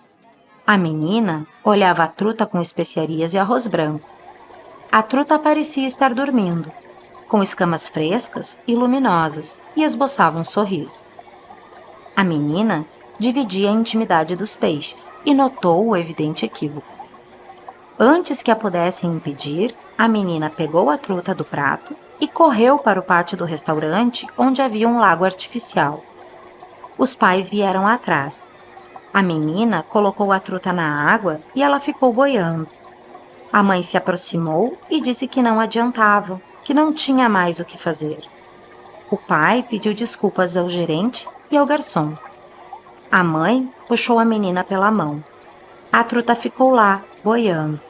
A menina olhava a truta com especiarias e arroz branco. A truta parecia estar dormindo, com escamas frescas e luminosas, e esboçava um sorriso. A menina dividia a intimidade dos peixes e notou o evidente equívoco. Antes que a pudessem impedir, a menina pegou a truta do prato e correu para o pátio do restaurante, onde havia um lago artificial. os pais vieram atrás. A menina colocou a truta na água e ela ficou boiando. A mãe se aproximou e disse que não adiantava, que não tinha mais o que fazer. O pai pediu desculpas ao gerente e ao garçom. A mãe puxou a menina pela mão. A truta ficou lá, boiando.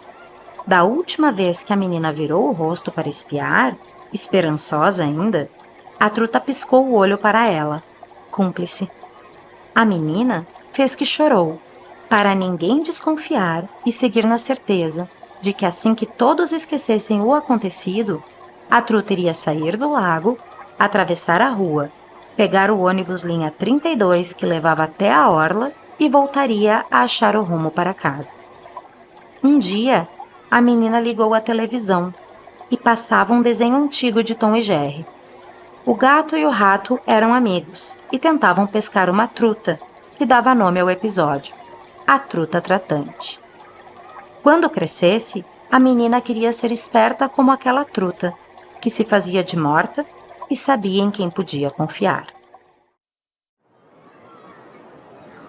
Da última vez que a menina virou o rosto para espiar, esperançosa ainda, a truta piscou o olho para ela, cúmplice. A menina fez que chorou, para ninguém desconfiar e seguir na certeza de que assim que todos esquecessem o acontecido, a truta iria sair do lago, atravessar a rua, pegar o ônibus linha 32 que levava até a orla e voltaria a achar o rumo para casa. Um dia, a menina ligou a televisão e passava um desenho antigo de Tom e Jerry. O gato e o rato eram amigos e tentavam pescar uma truta, que dava nome ao episódio, a truta tratante. Quando crescesse, a menina queria ser esperta como aquela truta, que se fazia de morta e sabia em quem podia confiar.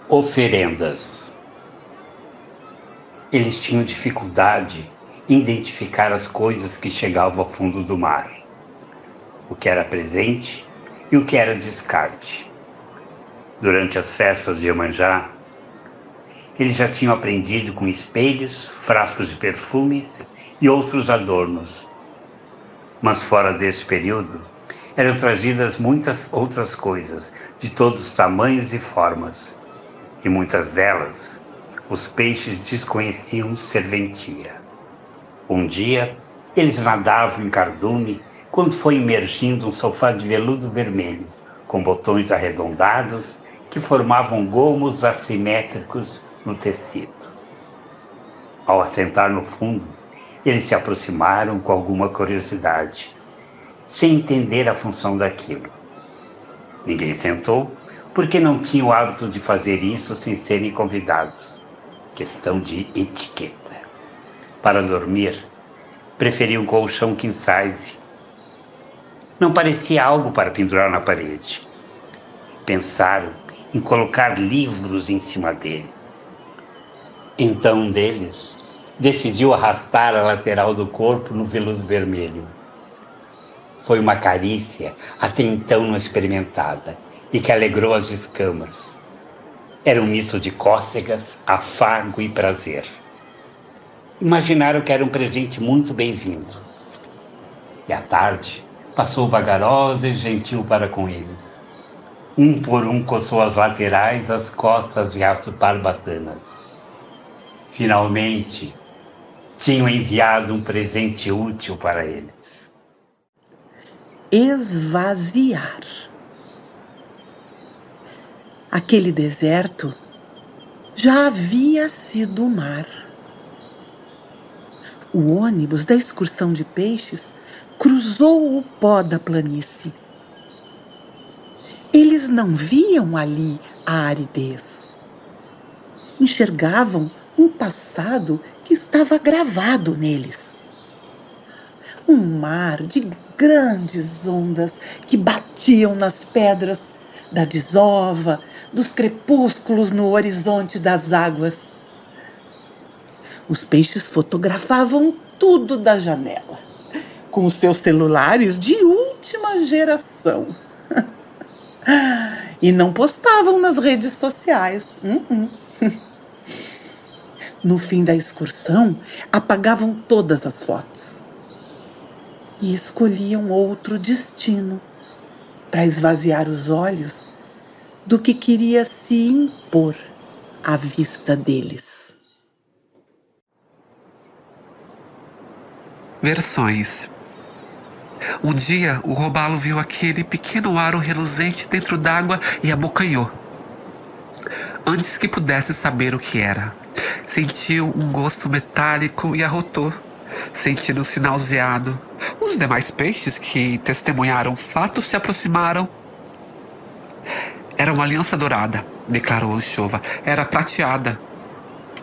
Oferendas. Eles tinham dificuldade em identificar as coisas que chegavam ao fundo do mar, o que era presente e o que era descarte. Durante as festas de Iemanjá, eles já tinham aprendido com espelhos, frascos de perfumes e outros adornos. Mas fora desse período, eram trazidas muitas outras coisas, de todos os tamanhos e formas. E muitas delas, os peixes desconheciam serventia. Um dia, eles nadavam em cardume quando foi emergindo um sofá de veludo vermelho, com botões arredondados que formavam gomos assimétricos no tecido. Ao assentar no fundo, eles se aproximaram com alguma curiosidade, sem entender a função daquilo. Ninguém sentou, porque não tinha o hábito de fazer isso sem serem convidados. Questão de etiqueta. Para dormir, preferiam um colchão king size. Não parecia algo para pendurar na parede. Pensaram em colocar livros em cima dele. Então um deles decidiu arrastar a lateral do corpo no veludo vermelho. Foi uma carícia até então não experimentada e que alegrou as escamas. Era um misto de cócegas, afago e prazer. Imaginaram que era um presente muito bem-vindo. E a tarde passou vagarosa e gentil para com eles. Um por um coçou as laterais, as costas e as barbatanas. Finalmente, tinham enviado um presente útil para eles. Esvaziar. Aquele deserto já havia sido o mar. O ônibus da excursão de peixes cruzou o pó da planície. Eles não viam ali a aridez. Enxergavam um passado que estava gravado neles. Um mar de grandes ondas que batiam nas pedras da desova, dos crepúsculos no horizonte das águas. Os peixes fotografavam tudo da janela, com os seus celulares de última geração. E não postavam nas redes sociais. No fim da excursão, apagavam todas as fotos e escolhiam outro destino para esvaziar os olhos do que queria se impor à vista deles. Versões. Um dia, o robalo viu aquele pequeno aro reluzente dentro d'água e abocanhou. Antes que pudesse saber o que era, sentiu um gosto metálico e arrotou, sentindo-se nauseado. Os demais peixes que testemunharam o fato se aproximaram. Era uma aliança dourada, declarou a anchova. Era prateada,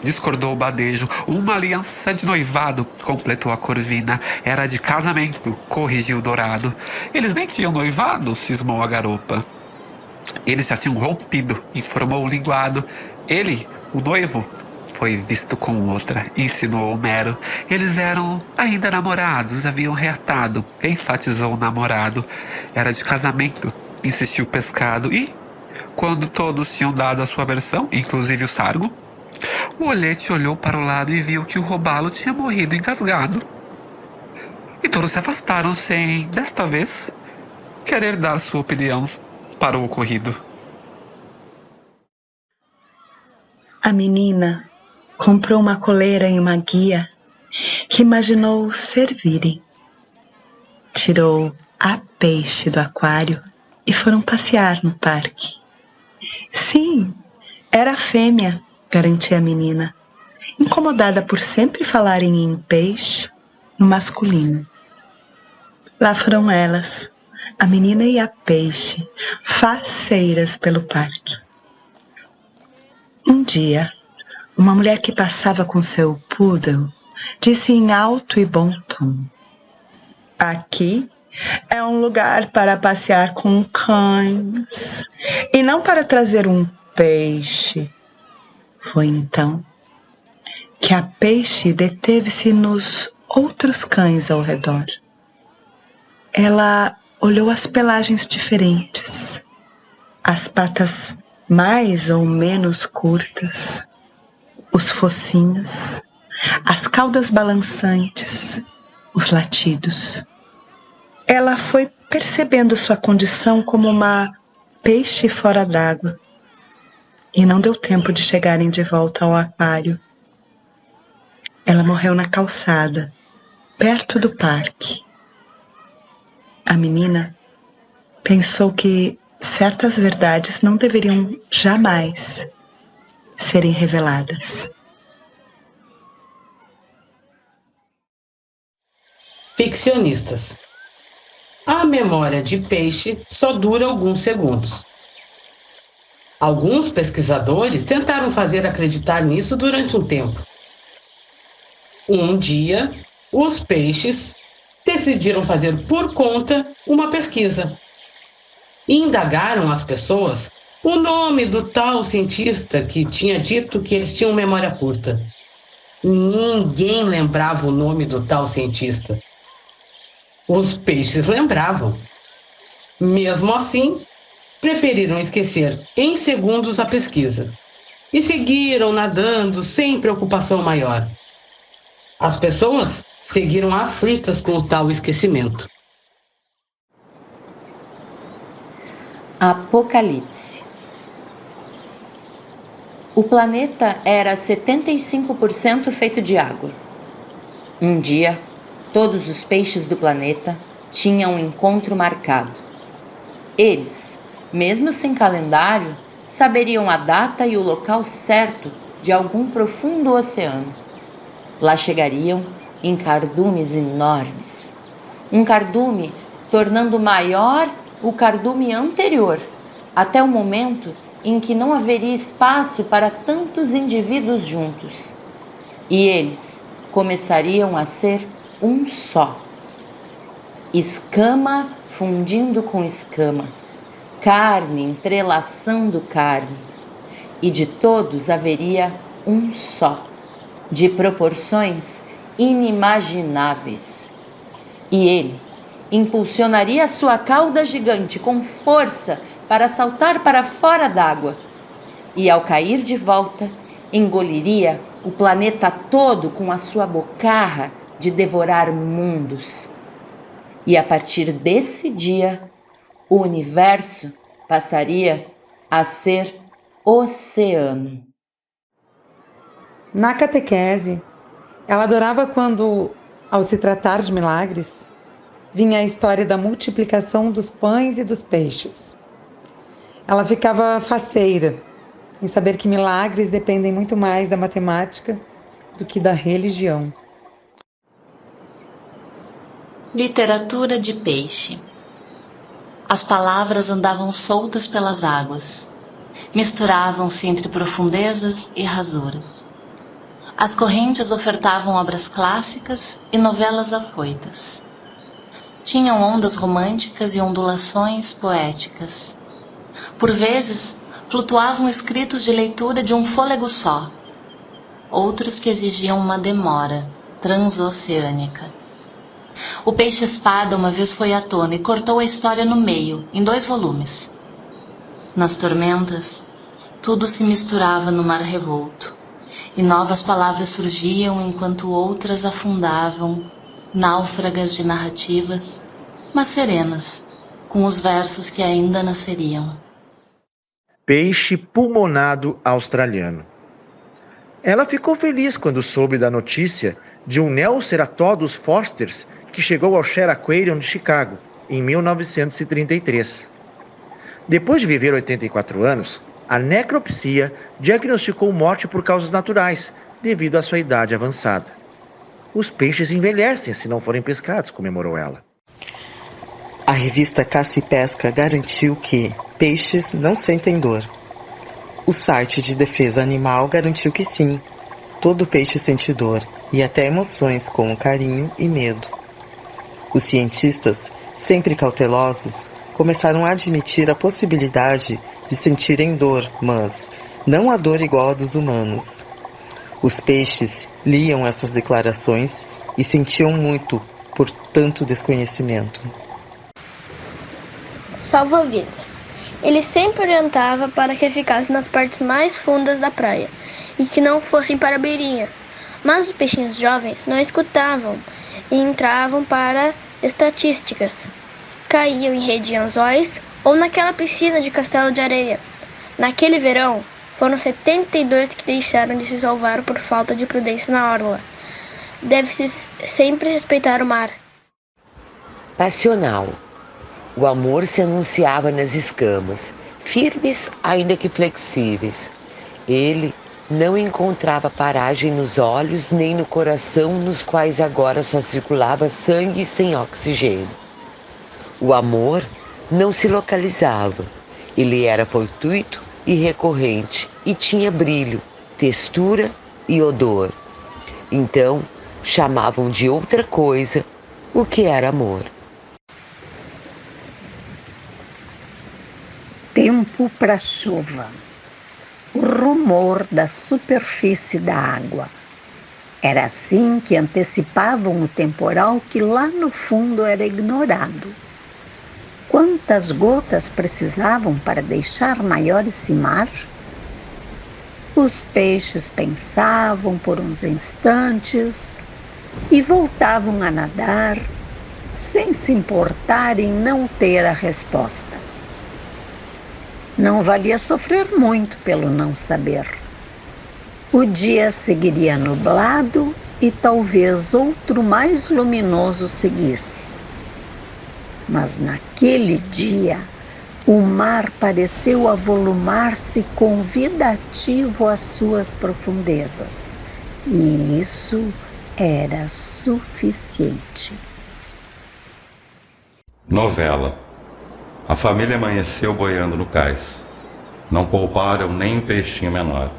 discordou o badejo. Uma aliança de noivado, completou a corvina. Era de casamento, corrigiu o dourado. Eles nem tinham noivado, cismou a garopa. Eles já tinham rompido, informou o linguado. Ele, o noivo, foi visto com outra, ensinou Homero. Eles eram ainda namorados, haviam reatado, enfatizou o namorado. Era de casamento, insistiu o pescado. E, quando todos tinham dado a sua versão, inclusive o sargo, o olhete olhou para o lado e viu que o robalo tinha morrido engasgado. E todos se afastaram sem, desta vez, querer dar sua opinião para o ocorrido. A menina comprou uma coleira e uma guia que imaginou servirem. Tirou a peixe do aquário e foram passear no parque. Sim, era a fêmea, garantia a menina, incomodada por sempre falarem em peixe no masculino. Lá foram elas, a menina e a peixe, faceiras pelo parque. Um dia, uma mulher que passava com seu poodle disse em alto e bom tom: aqui é um lugar para passear com cães e não para trazer um peixe. Foi então que a peixe deteve-se nos outros cães ao redor. Ela olhou as pelagens diferentes, as patas mais ou menos curtas, os focinhos, as caudas balançantes, os latidos. Ela foi percebendo sua condição como uma peixe fora d'água e não deu tempo de chegarem de volta ao aquário. Ela morreu na calçada, perto do parque. A menina pensou que certas verdades não deveriam jamais serem reveladas. Ficcionistas. A memória de peixe só dura alguns segundos. Alguns pesquisadores tentaram fazer acreditar nisso durante um tempo. Um dia, os peixes decidiram fazer por conta uma pesquisa. E indagaram as pessoas o nome do tal cientista que tinha dito que eles tinham memória curta. Ninguém lembrava o nome do tal cientista. Os peixes lembravam. Mesmo assim, preferiram esquecer em segundos a pesquisa e seguiram nadando sem preocupação maior. As pessoas seguiram aflitas com o tal esquecimento. Apocalipse. O planeta era 75% feito de água. Um dia, todos os peixes do planeta tinham um encontro marcado. Eles, mesmo sem calendário, saberiam a data e o local certo de algum profundo oceano. Lá chegariam em cardumes enormes. Um cardume tornando maior o cardume anterior, até o momento em que não haveria espaço para tantos indivíduos juntos. E eles começariam a ser um só. Escama fundindo com escama, carne entrelaçando carne, e de todos haveria um só, de proporções inimagináveis. E ele impulsionaria sua cauda gigante com força para saltar para fora d'água, e ao cair de volta, engoliria o planeta todo com a sua bocarra de devorar mundos. E a partir desse dia, o universo passaria a ser oceano. Na catequese, ela adorava quando, ao se tratar de milagres, vinha a história da multiplicação dos pães e dos peixes. Ela ficava faceira em saber que milagres dependem muito mais da matemática do que da religião. Literatura de peixe. As palavras andavam soltas pelas águas, misturavam-se entre profundezas e rasuras. As correntes ofertavam obras clássicas e novelas afoitas. Tinham ondas românticas e ondulações poéticas. Por vezes, flutuavam escritos de leitura de um fôlego só. Outros que exigiam uma demora transoceânica. O peixe-espada uma vez foi à tona e cortou a história no meio, em 2 volumes. Nas tormentas, tudo se misturava no mar revolto, e novas palavras surgiam enquanto outras afundavam, náufragas de narrativas, mas serenas, com os versos que ainda nasceriam. Peixe pulmonado australiano. Ela ficou feliz quando soube da notícia de um Neoceratodus forsters que chegou ao Share Aquarium de Chicago, em 1933. Depois de viver 84 anos, a necropsia diagnosticou morte por causas naturais, devido à sua idade avançada. Os peixes envelhecem se não forem pescados, comemorou ela. A revista Caça e Pesca garantiu que peixes não sentem dor. O site de defesa animal garantiu que sim, todo peixe sente dor e até emoções como carinho e medo. Os cientistas, sempre cautelosos, começaram a admitir a possibilidade de sentirem dor, mas não a dor igual a dos humanos. Os peixes liam essas declarações e sentiam muito por tanto desconhecimento. Salva-vidas. Ele sempre orientava para que ficassem nas partes mais fundas da praia e que não fossem para a beirinha. Mas os peixinhos jovens não escutavam e entravam para estatísticas. Caíam em rede de anzóis ou naquela piscina de castelo de areia. Naquele verão, foram 72 que deixaram de se salvar por falta de prudência na orla. Deve-se sempre respeitar o mar. Passional. O amor se anunciava nas escamas, firmes ainda que flexíveis. Ele não encontrava paragem nos olhos nem no coração, nos quais agora só circulava sangue sem oxigênio. O amor não se localizava. Ele era fortuito e recorrente e tinha brilho, textura e odor. Então, chamavam de outra coisa o que era amor. Tempo para chuva. O rumor da superfície da água. Era assim que antecipavam o temporal que lá no fundo era ignorado. Quantas gotas precisavam para deixar maior esse mar? Os peixes pensavam por uns instantes e voltavam a nadar, sem se importar em não ter a resposta. Não valia sofrer muito pelo não saber. O dia seguiria nublado e talvez outro mais luminoso seguisse. Mas naquele dia, o mar pareceu avolumar-se convidativo às suas profundezas. E isso era suficiente. Novela. A família amanheceu boiando no cais. Não pouparam nem um peixinho menor.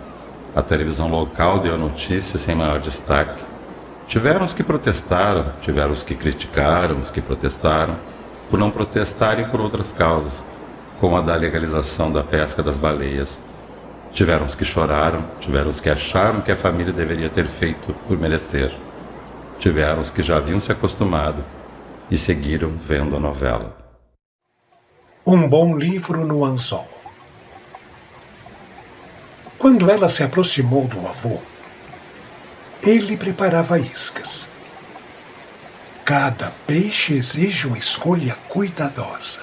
A televisão local deu a notícia sem maior destaque. Tiveram os que protestaram, tiveram os que criticaram, os que protestaram, por não protestarem por outras causas, como a da legalização da pesca das baleias. Tiveram os que choraram, tiveram os que acharam que a família deveria ter feito por merecer. Tiveram os que já haviam se acostumado e seguiram vendo a novela. Um bom livro no anzol. Quando ela se aproximou do avô, ele preparava iscas. Cada peixe exige uma escolha cuidadosa.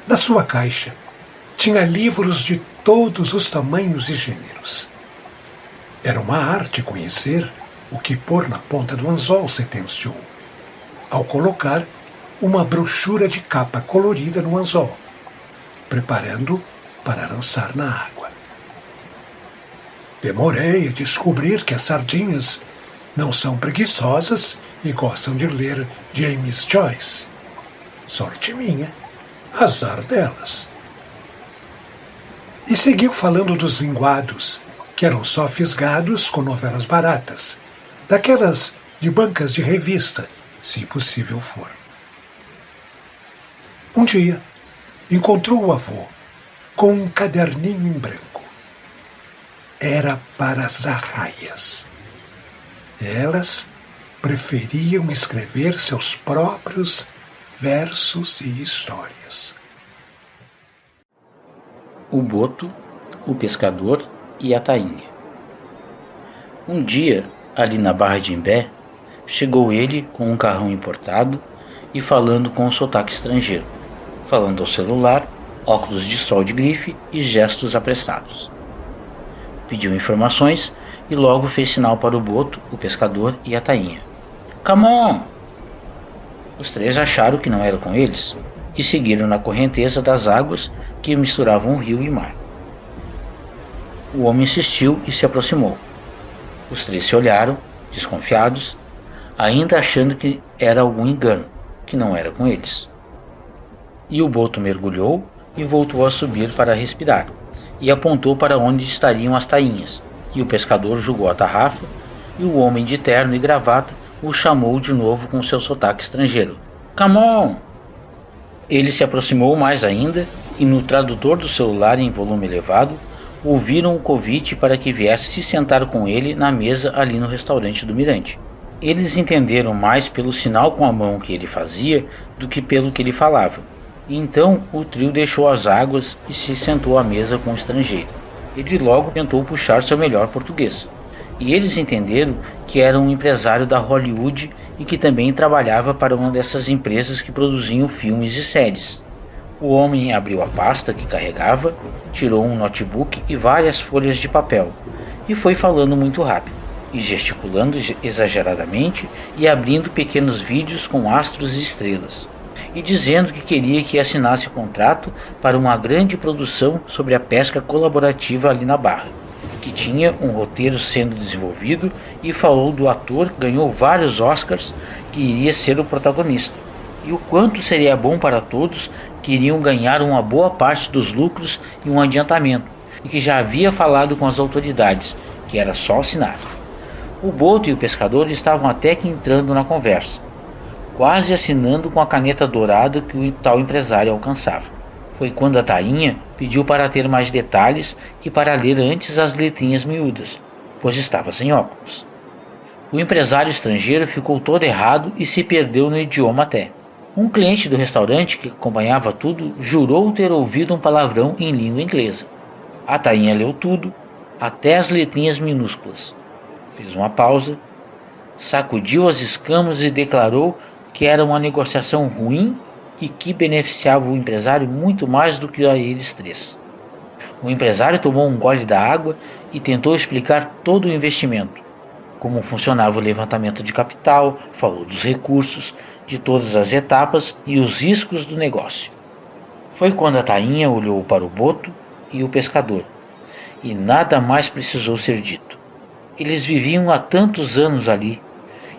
Na sua caixa, tinha livros de todos os tamanhos e gêneros. Era uma arte conhecer o que pôr na ponta do anzol, sentenciou, ao colocar uma brochura de capa colorida no anzol, preparando para lançar na água. Demorei a descobrir que as sardinhas não são preguiçosas e gostam de ler James Joyce. Sorte minha, azar delas. E seguiu falando dos linguados, que eram só fisgados com novelas baratas, daquelas de bancas de revista, se possível for. Um dia, encontrou o avô com um caderninho em branco. Era para as arraias. Elas preferiam escrever seus próprios versos e histórias. O Boto, o Pescador e a Tainha. Um dia, ali na Barra de Imbé, chegou ele com um carrão importado e falando com um sotaque estrangeiro, falando ao celular, óculos de sol de grife e gestos apressados. Pediu informações e logo fez sinal para o Boto, o Pescador e a Tainha. Come on! Os três acharam que não era com eles e seguiram na correnteza das águas que misturavam o rio e mar. O homem insistiu e se aproximou. Os três se olharam, desconfiados, ainda achando que era algum engano, que não era com eles. E o Boto mergulhou e voltou a subir para respirar, e apontou para onde estariam as tainhas, e o pescador jogou a tarrafa, e o homem de terno e gravata o chamou de novo com seu sotaque estrangeiro. Come on! Ele se aproximou mais ainda, e no tradutor do celular em volume elevado, ouviram o convite para que viesse se sentar com ele na mesa ali no restaurante do Mirante. Eles entenderam mais pelo sinal com a mão que ele fazia do que pelo que ele falava. E então o trio deixou as águas e se sentou à mesa com o estrangeiro. Ele logo tentou puxar seu melhor português. E eles entenderam que era um empresário da Hollywood e que também trabalhava para uma dessas empresas que produziam filmes e séries. O homem abriu a pasta que carregava, tirou um notebook e várias folhas de papel, e foi falando muito rápido, e gesticulando exageradamente e abrindo pequenos vídeos com astros e estrelas, e dizendo que queria que assinasse o contrato para uma grande produção sobre a pesca colaborativa ali na Barra, que tinha um roteiro sendo desenvolvido, e falou do ator que ganhou vários Oscars que iria ser o protagonista, e o quanto seria bom para todos que iriam ganhar uma boa parte dos lucros e um adiantamento, e que já havia falado com as autoridades, que era só assinar. O Boto e o Pescador estavam até que entrando na conversa, quase assinando com a caneta dourada que o tal empresário alcançava. Foi quando a Tainha pediu para ter mais detalhes e para ler antes as letrinhas miúdas, pois estava sem óculos. O empresário estrangeiro ficou todo errado e se perdeu no idioma até. Um cliente do restaurante que acompanhava tudo jurou ter ouvido um palavrão em língua inglesa. A Tainha leu tudo, até as letrinhas minúsculas. Fez uma pausa, sacudiu as escamas e declarou que era uma negociação ruim e que beneficiava o empresário muito mais do que a eles três. O empresário tomou um gole da água e tentou explicar todo o investimento, como funcionava o levantamento de capital, falou dos recursos, de todas as etapas e os riscos do negócio. Foi quando a Tainha olhou para o Boto e o Pescador, e nada mais precisou ser dito. Eles viviam há tantos anos ali,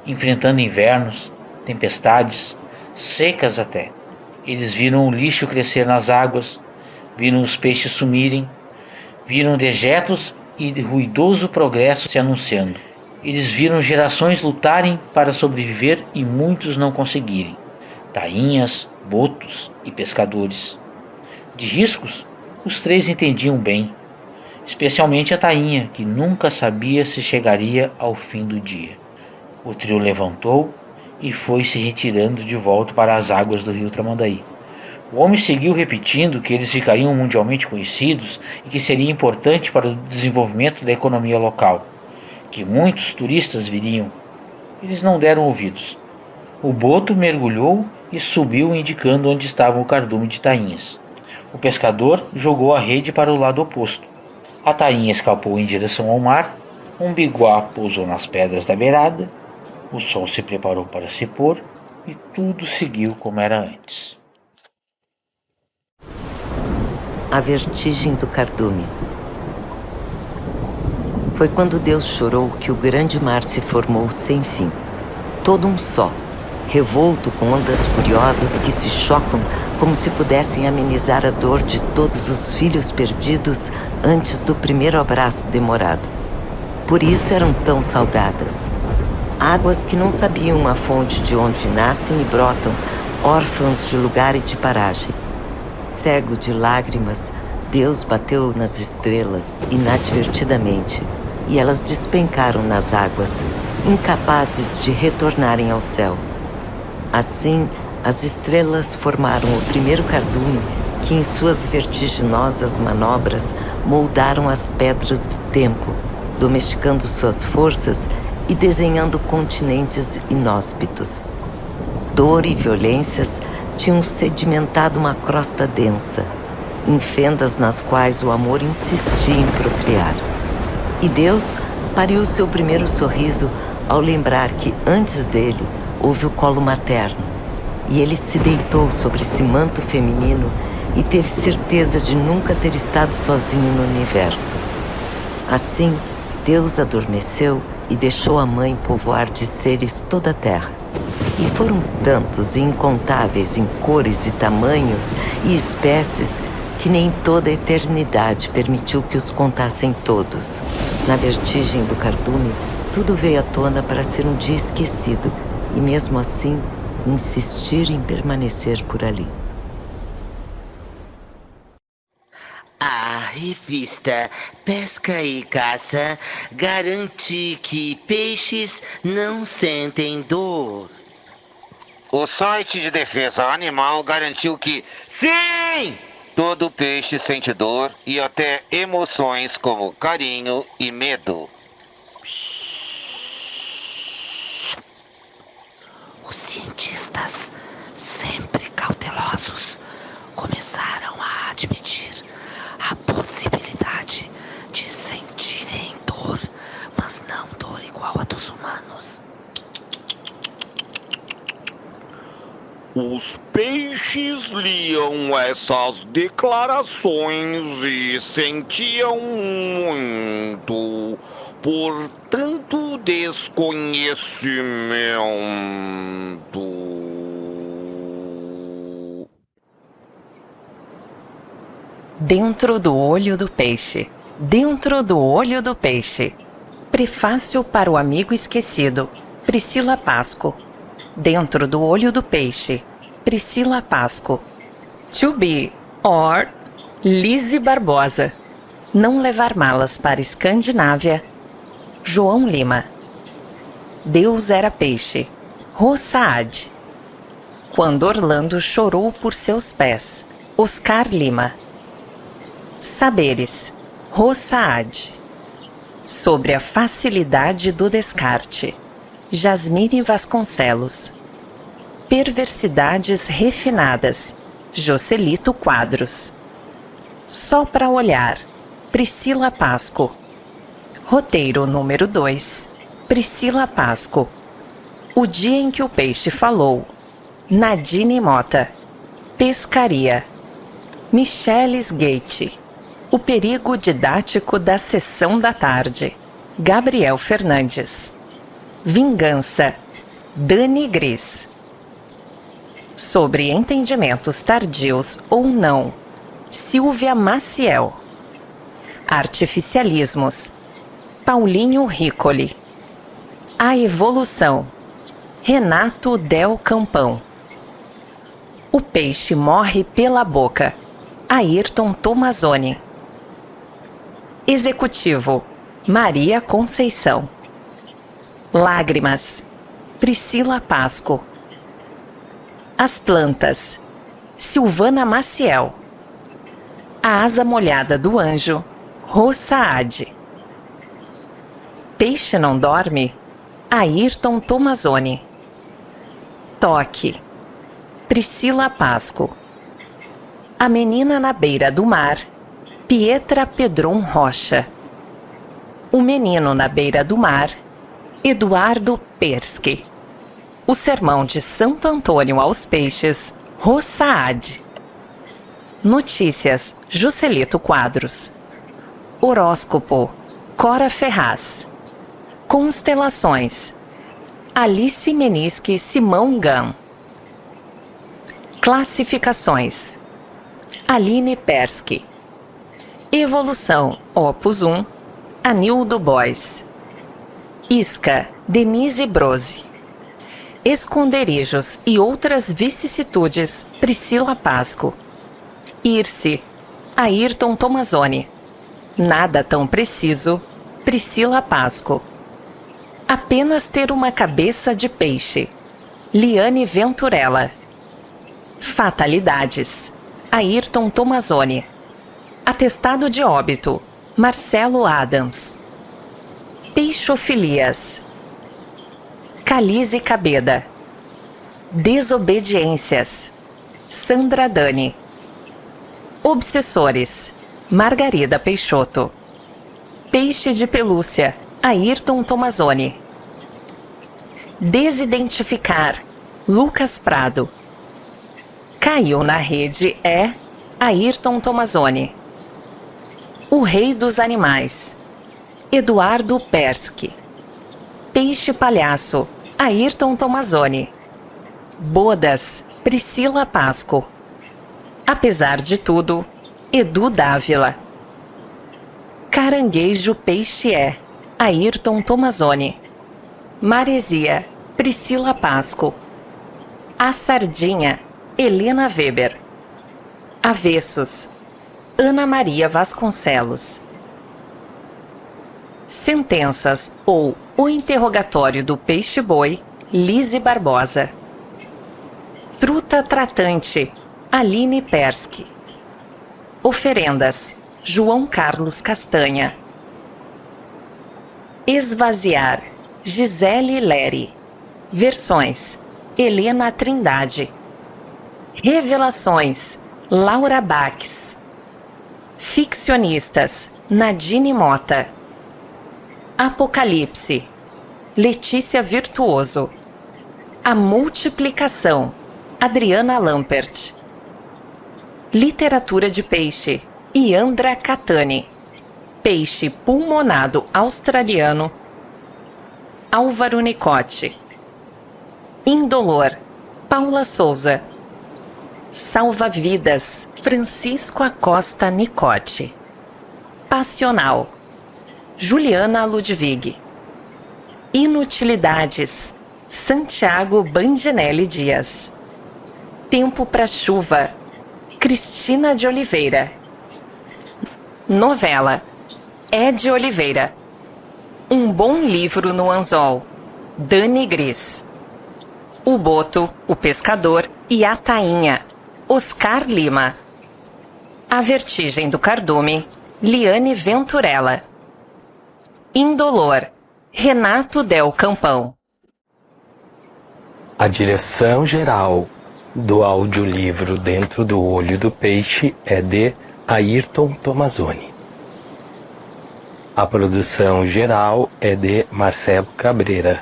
enfrentando invernos, tempestades, secas até. Eles viram o lixo crescer nas águas, viram os peixes sumirem, viram dejetos e ruidoso progresso se anunciando. Eles viram gerações lutarem para sobreviver e muitos não conseguirem. Tainhas, botos e pescadores. De riscos, os três entendiam bem, especialmente a Tainha, que nunca sabia se chegaria ao fim do dia. O trio levantou e foi se retirando de volta para as águas do rio Tramandaí. O homem seguiu repetindo que eles ficariam mundialmente conhecidos e que seria importante para o desenvolvimento da economia local, que muitos turistas viriam. Eles não deram ouvidos. O Boto mergulhou e subiu indicando onde estava o cardume de tainhas. O pescador jogou a rede para o lado oposto. A tainha escapou em direção ao mar, um biguá pousou nas pedras da beirada, o sol se preparou para se pôr e tudo seguiu como era antes. A vertigem do cardume. Foi quando Deus chorou que o grande mar se formou sem fim, todo um só, revolto com ondas furiosas que se chocam como se pudessem amenizar a dor de todos os filhos perdidos antes do primeiro abraço demorado. Por isso eram tão salgadas. Águas que não sabiam a fonte de onde nascem e brotam, órfãos de lugar e de paragem. cego de lágrimas, Deus bateu nas estrelas inadvertidamente e elas despencaram nas águas, incapazes de retornarem ao céu. Assim, as estrelas formaram o primeiro cardume que, em suas vertiginosas manobras, moldaram as pedras do tempo, domesticando suas forças e desenhando continentes inóspitos. Dor e violências tinham sedimentado uma crosta densa, em fendas nas quais o amor insistia em procriar. E Deus pariu seu primeiro sorriso ao lembrar que, antes dele, houve o colo materno, e ele se deitou sobre esse manto feminino e teve certeza de nunca ter estado sozinho no universo. Assim, Deus adormeceu e deixou a mãe povoar de seres toda a terra. E foram tantos e incontáveis em cores e tamanhos e espécies que nem toda a eternidade permitiu que os contassem todos. Na vertigem do cardume, tudo veio à tona para ser um dia esquecido e, mesmo assim, insistir em permanecer por ali. A revista Pesca e Caça garante que peixes não sentem dor. O site de defesa animal garantiu que, sim, todo peixe sente dor e até emoções como carinho e medo. Os cientistas, sempre cautelosos, começaram a admitir a possibilidade de sentirem dor, mas não dor igual a dos humanos. Os peixes liam essas declarações e sentiam muito, por tanto desconhecimento. Dentro do olho do peixe. Dentro do olho do peixe. Prefácio para o amigo esquecido. Priscila Pasco. Dentro do olho do peixe. Priscila Pasco. To be or Lise Barbosa. Não levar malas para Escandinávia. João Lima. Deus era peixe. Rossaad. Quando Orlando chorou por seus pés. Oscar Lima. Saberes. Rossaad. Sobre a facilidade do descarte. Jasmine Vasconcelos. Perversidades refinadas. Joselito Quadros. Só para olhar. Priscila Pasco. Roteiro número 2. Priscila Pasco. O dia em que o peixe falou. Nadine Mota. Pescaria. Michelis Gate. O perigo didático da sessão da tarde. Gabriel Fernandes. Vingança. Dani Gris. Sobre entendimentos tardios ou não. Silvia Maciel. Artificialismos. Paulinho Ricoli. A evolução. Renato Del Campão. O peixe morre pela boca. Ayrton Tomazoni. Executivo. Maria Conceição. Lágrimas. Priscila Pasco. As plantas. Silvana Maciel. A asa molhada do anjo. Rossaad. Peixe não dorme. Ayrton Tomazoni. Toque. Priscila Pasco. A menina na beira do mar. Pietra Pedron Rocha. O menino na beira do mar. Eduardo Persky. O sermão de Santo Antônio aos peixes. Rossaad. Notícias. Joselito Quadros. Horóscopo. Cora Ferraz. Constelações. Alice Menisque Simão Gam. Classificações. Aline Persky. Evolução. Opus 1. Anildo Bois. Isca. Denise Brose. Esconderijos e outras vicissitudes. Priscila Pasco. Ir-se, Ayrton Tomazoni. Nada tão preciso, Priscila Pasco. Apenas ter uma cabeça de peixe, Liane Venturella. Fatalidades, Ayrton Tomazoni. Atestado de óbito, Marcelo Adams. Peixofilias, Calise Cabeda. Desobediências, Sandra Dani. Obsessores, Margarida Peixoto. Peixe de pelúcia, Ayrton Tomazoni. Desidentificar, Lucas Prado. Caiu na rede é Ayrton Tomazoni. O rei dos animais, Eduardo Persky. Peixe palhaço, Ayrton Tomazoni. Bodas, Priscila Pasco. Apesar de tudo, Edu Dávila. Caranguejo peixe é, Ayrton Tomazoni. Maresia, Priscila Pasco. A sardinha, Helena Weber. Avessos, Ana Maria Vasconcelos. Sentenças ou o interrogatório do peixe-boi, Lise Barbosa. Truta tratante, Aline Persky. Oferendas, João Carlos Castanha. Esvaziar, Gisele Leri. Versões, Helena Trindade. Revelações, Laura Bax. Ficcionistas, Nadine Mota. Apocalipse, Letícia Virtuoso. A multiplicação, Adriana Lampert. Literatura de peixe, Iandra Catani. Peixe pulmonado australiano, Álvaro Nicote. Indolor, Paula Souza. Salva-vidas, Francisco Acosta Nicote. Passional, Juliana Ludwig. Inutilidades, Santiago Bandinelli Dias. Tempo para chuva, Cristina de Oliveira. Novela, Ed Oliveira. Um bom livro no anzol, Dani Gris. O Boto, o Pescador e a Tainha, Oscar Lima. A Vertigem do Cardume, Liane Venturella. Indolor, Renato Del Campão. A direção geral do audiolivro Dentro do Olho do Peixe é de Ayrton Tomazoni. A produção geral é de Marcelo Cabreira.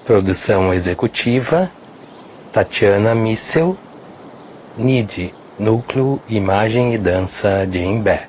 Produção executiva, Tatiana Missel, NID, Núcleo Imagem e Dança de Imbé.